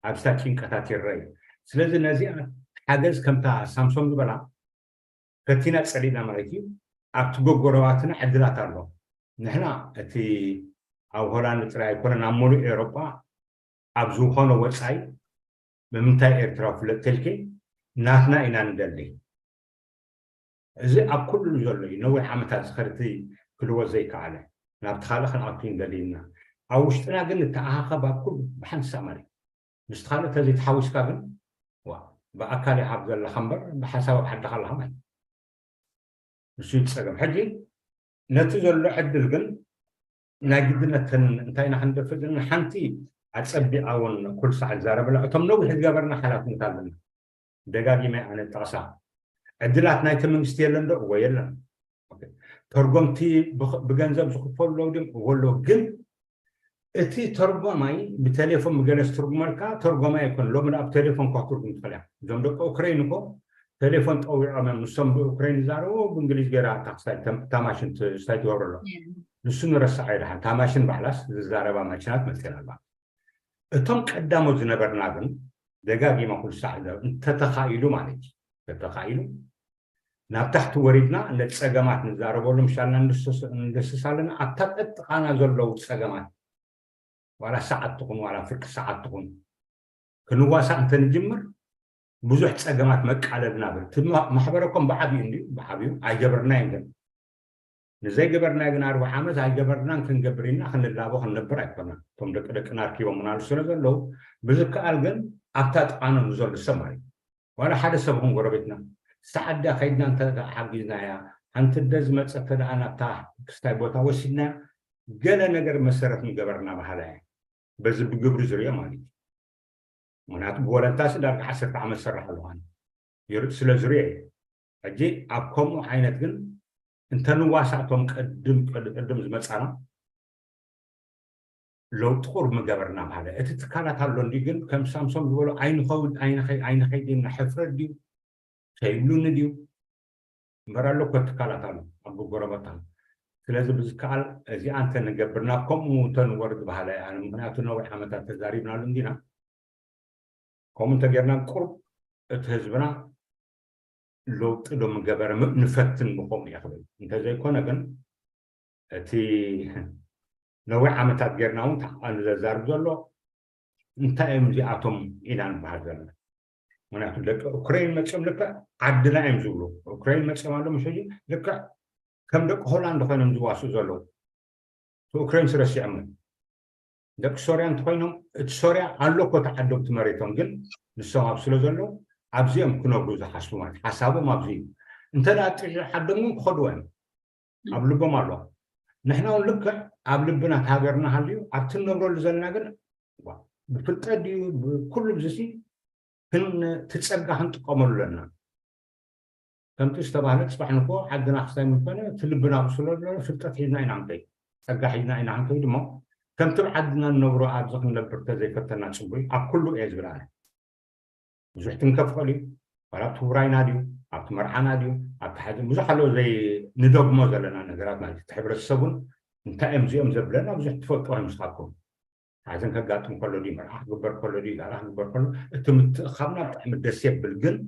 أبستاكين كتاتي الرأي سلزة نزيئة حاجز كم تا سامسونج بلا كتينا سلينا مريكي أبتجو جرواتنا عدلات الله نحنا أتي أو هلان تراي كنا نعمل أوروبا أبزوخان واتساي بمنتهى إرتراف للتلكي ناتنا إنا ندلي زي أكل الجلي نوع حمتات خرتي كل وزي كعله نبتخالخ نعطين دليلنا أو اشتنا قلنا تعاقب بكل بحن سامري مستخالة تزيد حوش كابن وبأكالي عبد الله خمر بحساب حد خلها ماي نسيت سقم حجي نتجر لحد القل نجدنا انتينا حند فدنا حنتي أتصبي أون كل ساعة زارب لا تمنو حجابرنا حالات نتعلم دقاقي ما عن التعصا عدلات نايت من ستيلند ويلا ترجمتي بجنزب زخفول لودم ولو جن اتي ترجماي بتليفون مجلس ترجمالك ترجمة يكون لو من اب تليفون كترجم تفلا زمدك اوكرين كو تليفون طويل أمام نسم بأوكرانيا زارو بإنجليز غير تاكساي تاماشين تستايت ورلا نسون رسعي لها تاماشين بحلاس زاربا ماشينات مثلا با اتم قدامو زنبرنا ግን ደጋጊማ ኩል ሰዓት እንተ ተኻኢሉ ማለት ተተኻኢሉ ናብ ታሕቲ ወሪድና ለጸገማት ንዛረበሉ ምሻልና እንደስሳለን አታጠጥ ቃና ዘለው ጸገማት ወላ ሰዓት ትኩን ወላ ፍርቅ ሰዓት ትኩን ክንዋሳ እንተ ንጅምር ብዙሕ ጸገማት መቃለልና ብል ማሕበረኩም በዓቢ እንዲ በዓቢው አይጀበርናይን ግን ንዘይ ገበርና ግን 40 ዓመት አይጀበርናን ክንገብርና ክንላቦ ክንነብር አይፈና ቶም ደቅደቅና አርኪቦም ምናሉ ስለዘለው ብዝከአል ግን አፍታት ቃና ንዘል ሰማይ ወላ ሓደ ሰብኩም ጎረቤትና ሰዓዳ ከይድና እንተ ሓጊዝና ያ አንተ ደዝ መጸተ ዳና ታ ክስታይ ቦታ ወሲድና ገለ ነገር መሰረት ንገበርና ባህላያ በዚ ብግብሩ ዝርያ ማለት ምናቱ ወለንታስ ዳርጋ 10 ዓመት ሰራሕ ለዋን ይርድ ስለ ዝርያ እጂ አብኮም አይነት ግን انت نواسعتهم قدم زمصانا لو تقر مغبرنا بحاله اتتكالات هالو اندي ግን ከም ሳምሶን ብሎ አይን ኸይድና ሕፍረት ዲዩ ከይብሉን ዲዩ መራሎ ከተካላት አሉ አቡ ጎረበታ ስለዚህ ብዝካል እዚ አንተ ንገብርና ከምኡ ተንወርድ በኋላ ያን ምክንያቱ ነው ዓመታት ተዛሪብናሉ እንዲና ከምኡ ተገርና ቁርብ እትህዝብና لوط لهم جبر نفتن بقوم يا أخوي أنت زي كنا كن تي نوع عمتات جرناون تعال زارب زلوا أنت أمزي أتوم إيران بهذا من أقول لك أوكران مثلاً لك عدنا أمزولو أوكران مثلاً عندهم شيء لك كم لك هولندا خانم زواسو زلوا أوكران سرسي أمن لك سوريا أنت خانم سوريا على كوت عدم تمريتهم جن نسمع بسلو زلوا عبزيهم كنا بروز حسومات حسابهم عبزيهم انت لا تحدمون خدوهم عبلبهم الله نحن نقول عبلبنا تهاجرنا هاليو عبتنا برول زلنا قلنا بفلتة دي بكل بزسي كن تتسقى هنت قمر لنا كم تستبعد تصبح نقول عندنا حسين من فنا تلبنا بسولر لنا فلتة حينا إن عم كي تسقى حينا إن عم كي دم كم تبعدنا النبرة عبزك نبرت زي فتنا تسوي أكله إيش برانه زحتن كفقلي ولا توراي ناديو عبت مرحنا ديو عبت حاجة مزحلو زي ندوب موزلنا نقرات ما تحبر الصبون انت امزي زبلنا وزحت فوق وهم مسخاكم عايزين كقاتم كله دي مرح قبر كله دي راح قبر كله انتم خمنا بتحمل دسيب بالقل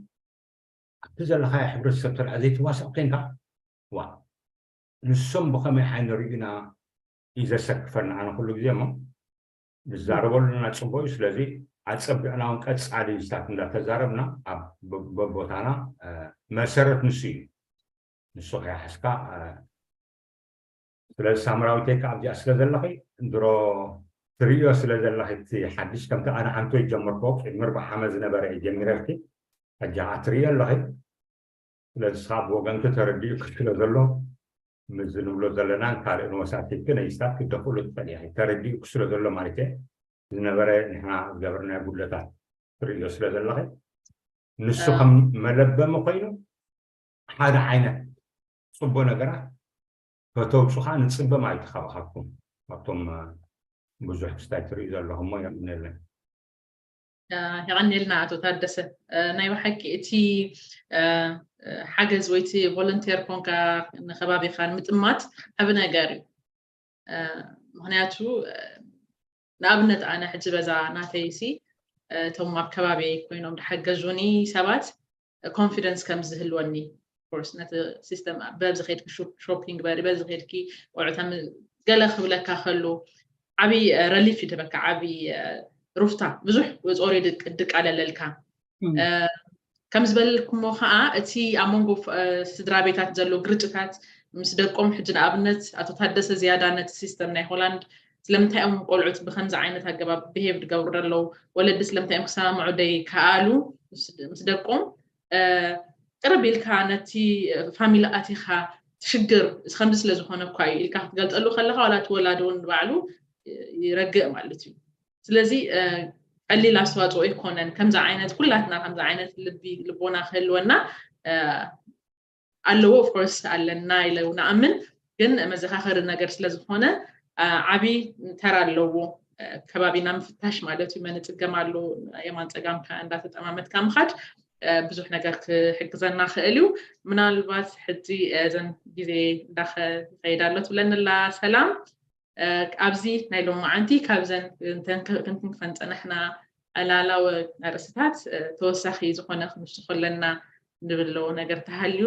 تزل خاي حبر السبتر عزيت واسقين كا وا نسم بخمي حين رينا اذا سكفنا انا كله زي ما بالزاربول لنا تصبوي سلازي عصبنا ونقص عادي ستات እንዳ ተዛረብና በቦታና መሰረት ንሱ ያስካ ስለዚህ ሳምራዊት ከአብዲ ስለዘለኺ ድሮ ትሪዮ ስለዘለኺ ሓድሽ ከምተ ኣነ ሓንቶ ይጀመርኮ ምርባ ዓመት ዝነበረ ጀሚረልኪ ኣጃ ትሪዮ ኣለኺ ስለዚህ ሳብ ወገን ከተረዲዩ ስለዘሎ ምዝንብሎ ዘለና ካልእ ንወሳት ግን ይስታት ክደፍሉ ትፈልያ ተረዲዩ ስለዘሎ ማለት ዝነበረ ንሕና ገበርና ጉድለታት ትሪዮ ስለዘለኺ ንሱ ከም መለበመ ኮይኑ ሓደ ዓይነት ጽቡቕ ነገራት ከተውፅኻ ንፅበም ኣይትኸባኻኩም ካብቶም ብዙሕ ክስታይ ትሪኡ ዘለኹም ሞ የምንለን يغني አቶ ታደሰ ናይ ባሕቂ እቲ ሓገዝ ወይቲ ቮለንቲር ኮንካ ንኸባቢኻ ንምጥማት ዓብ ነገር እዩ ምክንያቱ ንኣብነት ኣነ ሕጂ በዛ ናተይሲ እቶም ኣብ ከባቢ ኮይኖም ዝሓገዙኒ ሰባት ኮንፊደንስ ከም ዝህልወኒ ኮርስ ነቲ ሲስተም በብዚ ኸይድኪ ሾፒንግ በሪ በዚ ኸይድኪ ቆልዑታ ገለ ክብለካ ከሉ ዓብዪ ረሊፍ ይድበካ ዓብዪ ሩፍታ ብዙሕ ወጾሪ ድቃለለልካ ከም ዝበልኩሞ ከዓ እቲ ኣብ መንጎ ስድራ ቤታት ዘሎ ግርጭታት ምስ ደቆም ሕጂ ንኣብነት ኣቶ ታደሰ ዝያዳ ነቲ ሲስተም ናይ ሆላንድ ስለምንታይ እዮም ቆልዑት ብከምዚ ዓይነት ኣገባብ ብሄብ ዝገብሩ ዘለው ወለዲ ስለምንታይ እዮም ክሰማምዑ ደይከኣሉ ምስ ደቆም ቅርብ ኢልካ ነቲ ፋሚሊ ኣቲኻ ትሽግር ከምዚ ስለ ዝኾነ እኳ እዩ ኢልካ ክትገልፀሉ ከለካ ዋላ እቲ ወላዲ እውን ባዕሉ ይረግእ ማለት እዩ ስለዚ ቀሊል ኣስተዋፅኦ ይኮነን ከምዚ ዓይነት ኩላትና ከምዚ ዓይነት ልቦና ክህልወና ኣለዎ ኦፍኮርስ ኣለና ኢለው ንኣምን ግን መዘኻኸሪ ነገር ስለዝኾነ ዓብዪ ተራ ኣለዎ ከባቢና ምፍታሽ ማለት እዩ መን ፅገም ኣሎ የማን ፀጋምካ እንዳተጠማመትካ ምኻድ ብዙሕ ነገር ክሕግዘና ክእል እዩ ምናልባት ሕጂ እዘን ግዜ እንዳኸይዳሎ ትብለንላ ሰላም ኣብዚ ናይ ሎማዓንቲ ካብዘን ክንክንክፈን ፀንሕና ዕላላዊ ኣርእስታት ተወሳኺ ዝኾነ ክንውስኽ ኣለና ንብሎ ነገር ተሃልዩ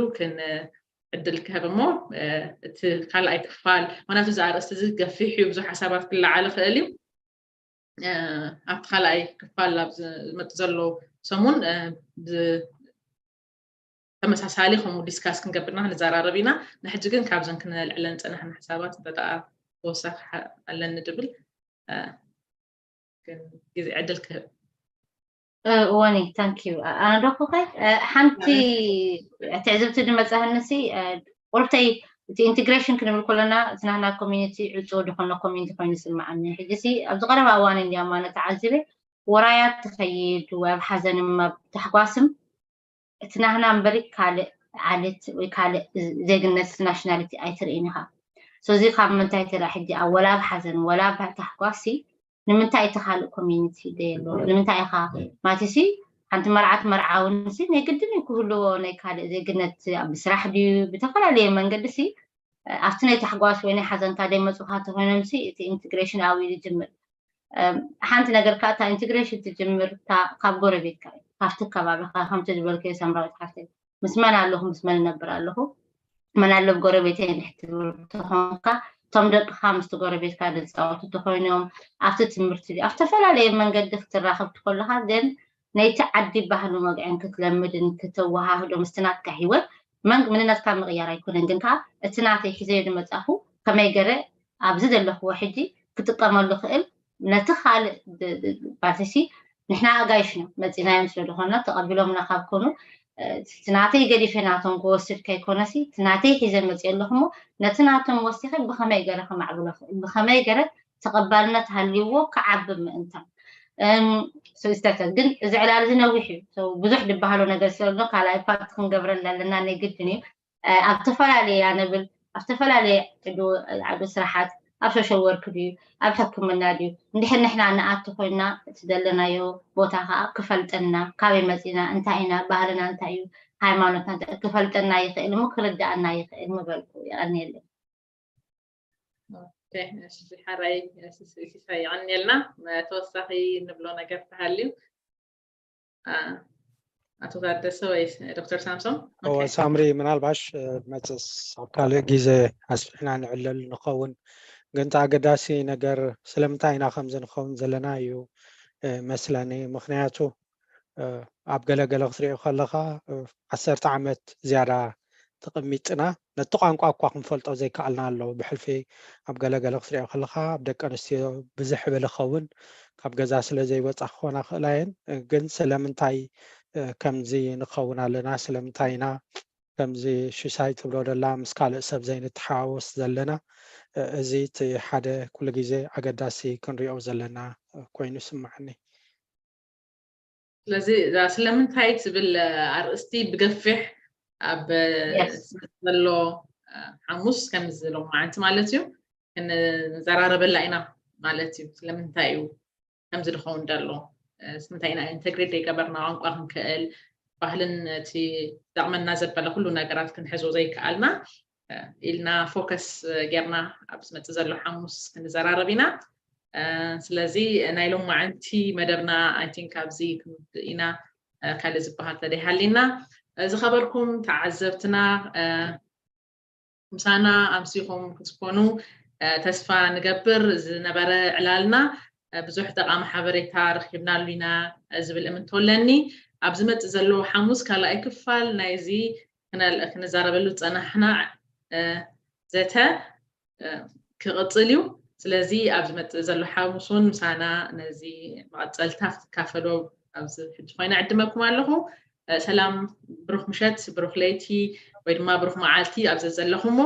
ዕድል ክህብ እሞ እቲ ካልኣይ ክፋል ምክንያቱ እዚ ኣርእስቲ እዚ ገፊሕ እዩ ብዙሕ ሓሳባት ክለዓል ክእል እዩ ኣብቲ ካልኣይ ክፋል ኣብ ዝመፅእ ዘሎ ሰሙን ተመሳሳሊ ከምኡ ዲስካስ ክንገብርና ክንዘራረብ ኢና ንሕጂ ግን ካብዘን ክንልዕለን ፀናሕና ሓሳባት እንተደኣ ተወሳኺ ኣለኒ ድብል ግዜ ዕድል ክህብ ወኒ ታንኪዩ ኣነ ደኩኸ ሓንቲ ትዕዝብቲ ድመፅህንሲ ቁርብተይ እቲ ኢንቴግሬሽን ክንብል ከለና ዝናህና ኮሚኒቲ ዕፁ ድኾነ ኮሚኒቲ ኮይኑ ይስማዓኒ ሕጂሲ ኣብዚ ቀረባ እዋን እንዲያማ ነተዓዝበ ወራያት ትኸይድ ወብ ሓዘንም ኣብ ተሕጓስም እቲ ናህና እምበሪ ካልእ ዓለት ወይ ካልእ ዜግነት ናሽናሊቲ ኣይትርኢን ኢኻ ስለዚ ካብ ምንታይ ትርአ ሕጂ ኣብ ወላብ ሓዘን ወላብ ተሕጓሲ ንምንታይ እቲ ካልእ ኮሚኒቲ ደየሎ ንምንታይ ኢኻ ማቲሲ ሓንቲ መርዓት መርዓውንሲ ናይ ግድን ክህልዎ ናይ ካልእ ዜግነት ኣብ ስራሕ ድዩ ብተፈላለየ መንገዲሲ ኣብቲ ናይ ተሕጓስ ወይ ናይ ሓዘንካ ደይመፁካ ተኮይኖምሲ እቲ ኢንቴግሬሽን ኣዊ ይጅምር ሓንቲ ነገር ካ እታ ኢንቴግሬሽን ትጅምር ካብ ጎረቤትካ ካብቲ ከባቢካ ከምቲ ዝበልከዮ ሰምራዊት ሓፍተይ ምስ መን ኣለኹ ምስ መን ነብር ኣለኹ መን ኣሎ ጎረቤተይ ንሕትብል ተኾንካ ቶም ደቅኻ ምስቲ ጎረቤትካ ዝፃወቱ ተኮይኖም ኣብቲ ትምህርቲ ኣብ ዝተፈላለየ መንገዲ ክትራኸብ ትኮለካ ደን ናይቲ ዓዲ ባህሉ መግዕን ክትለምድን ክትወሃህዶ ምስቲ ናትካ ሂወት ምንነትካ ምቕያር ኣይኮነን ግን ከዓ እቲ ናተይ ሒዘዮ ድመፃኹ ከመይ ገረ ኣብዚ ዘለኽዎ ሕጂ ክጥቀመሉ ክእል ነቲ ካልእ ባትሲ ንሕና ኣጋይሽና መፂናዮም ስለዝኾነ ተቐቢሎምና ካብ ኮኑ ትናተይ ገዲፈ ናቶም ክወስድ ከይኮነሲ ትናተይ ሒዘን መፅእ ኣለኹሞ ነቲ ናቶም ወሲኸ ብኸመይ ገረ ከማዕብሎ ክእል ብኸመይ ገረ ተቐባልነት ሃልይዎ ክዓቢ ምእንታን ሰለስተታት ግን እዚ ዕላል ዝነዊሕ እዩ ብዙሕ ድበሃሉ ነገር ስለሎ ካልኣይ ፓርት ክንገብረላ ኣለና ናይ ግድን እዩ ኣብ ተፈላለየ ያነብል ኣብ ተፈላለየ ዓዱ ስራሓት ኣብ ሶሻል ወርክ ድዩ ኣብ ሕክምና ድዩ እንድሕር ንሕና ንኣቱ ኮይና እቲ ዘለናዮ ቦታ ከዓ ክፈልጠና ካበይ መፂና እንታይ ኢና ባህልና እንታይ እዩ ሃይማኖትና ክፈልጠና ይኽእል እሞ ክርዳእና ይኽእል ምበልኩ ይቀኒየለ ሓራይ ሲሳይ ይቀኒየልና ተወሳኺ ንብሎ ነገር ተሃልዩ ኣቶ ታደሰ ወይ ዶክተር ሳምሶን ሳምሪ ምናልባሽ መፅስ ኣብ ካልእ ግዜ ኣስፊሕና ንዕለል ንኸውን ግን ኣገዳሲ ነገር ስለምንታይ ኢና ከምዚ ንኸውን ዘለና እዩ መስለኒ ምክንያቱ ኣብ ገለገለ ክትሪኦ ከለካ 10 ዓመት ዝያዳ ተቐሚጥና ነቲ ቋንቋ እኳ ክንፈልጦ ዘይከኣልና ኣሎ ብሕልፊ ኣብ ገለገለ ክትሪኦ ከለካ ኣብ ደቂ ኣንስትዮ ብዝሕብል ይኸውን ካብ ገዛ ስለ ዘይወፃ ክኾና ክእላ እየን ግን ስለምንታይ ከምዚ ንኸውን ኣለና ስለምንታይ ኢና ከምዚ ሽሳይ ትብሎ ደላ ምስ ካልእ ሰብ ዘይንተሓዋወስ ዘለና እዚ እቲ ሓደ ኩሉ ግዜ ኣገዳሲ ክንሪኦ ዘለና ኮይኑ ይስማዓኒ ስለዚ ስለምንታይ ትብል ኣርእስቲ ብገፊሕ ኣብ ዘሎ ሓሙስ ከምዚ ሎማዓንቲ ማለት እዩ ክንዘራረበላ ኢና ማለት እዩ ስለምንታይ እዩ ከምዚ ድኸውን ደሎ ስለምንታይ ኢና ኢንተግሬት ዘይገበርና ቋንቋ ክንክእል ባህልን እቲ ዝጠቕመና ዘበለ ኩሉ ነገራት ክንሕዞ ዘይከኣልና ኢልና ፎከስ ጌርና ኣብ ዝመፅእ ዘሎ ሓሙስ ክንዘራረብ ኢና ስለዚ ናይ ሎማዓንቲ መደብና ኣይ ቲንክ ኣብዚ ክንውድእ ኢና ካልእ ዝበሃል ተደይሃሊና ዝኸበርኩም ተዓዘብትና ምሳና ኣምሲኹም ክትኮኑ ተስፋ ንገብር ዝነበረ ዕላልና ብዙሕ ጠቃሚ ሓበሬታ ረኺብናሉ ኢና ዝብል እምነት ኣለኒ ኣብ ዝመፅእ ዘሎ ሓሙስ ካልኣይ ክፋል ናይዚ ክንዛረበሉ ፀናሕና ዘተ ክቕፅል እዩ ስለዚ ኣብ ዝመፅእ ዘሎ ሓሙሱን ምሳና ነዚ መቐፀልታ ክትካፈሉ ኣብዚ ሕጂ ኮይና ዕድመኩም ኣለኹ ሰላም ብሩኽ ምሸት ብሩኽ ለይቲ ወይ ድማ ብሩኽ መዓልቲ ኣብዚ ዘለኹሞ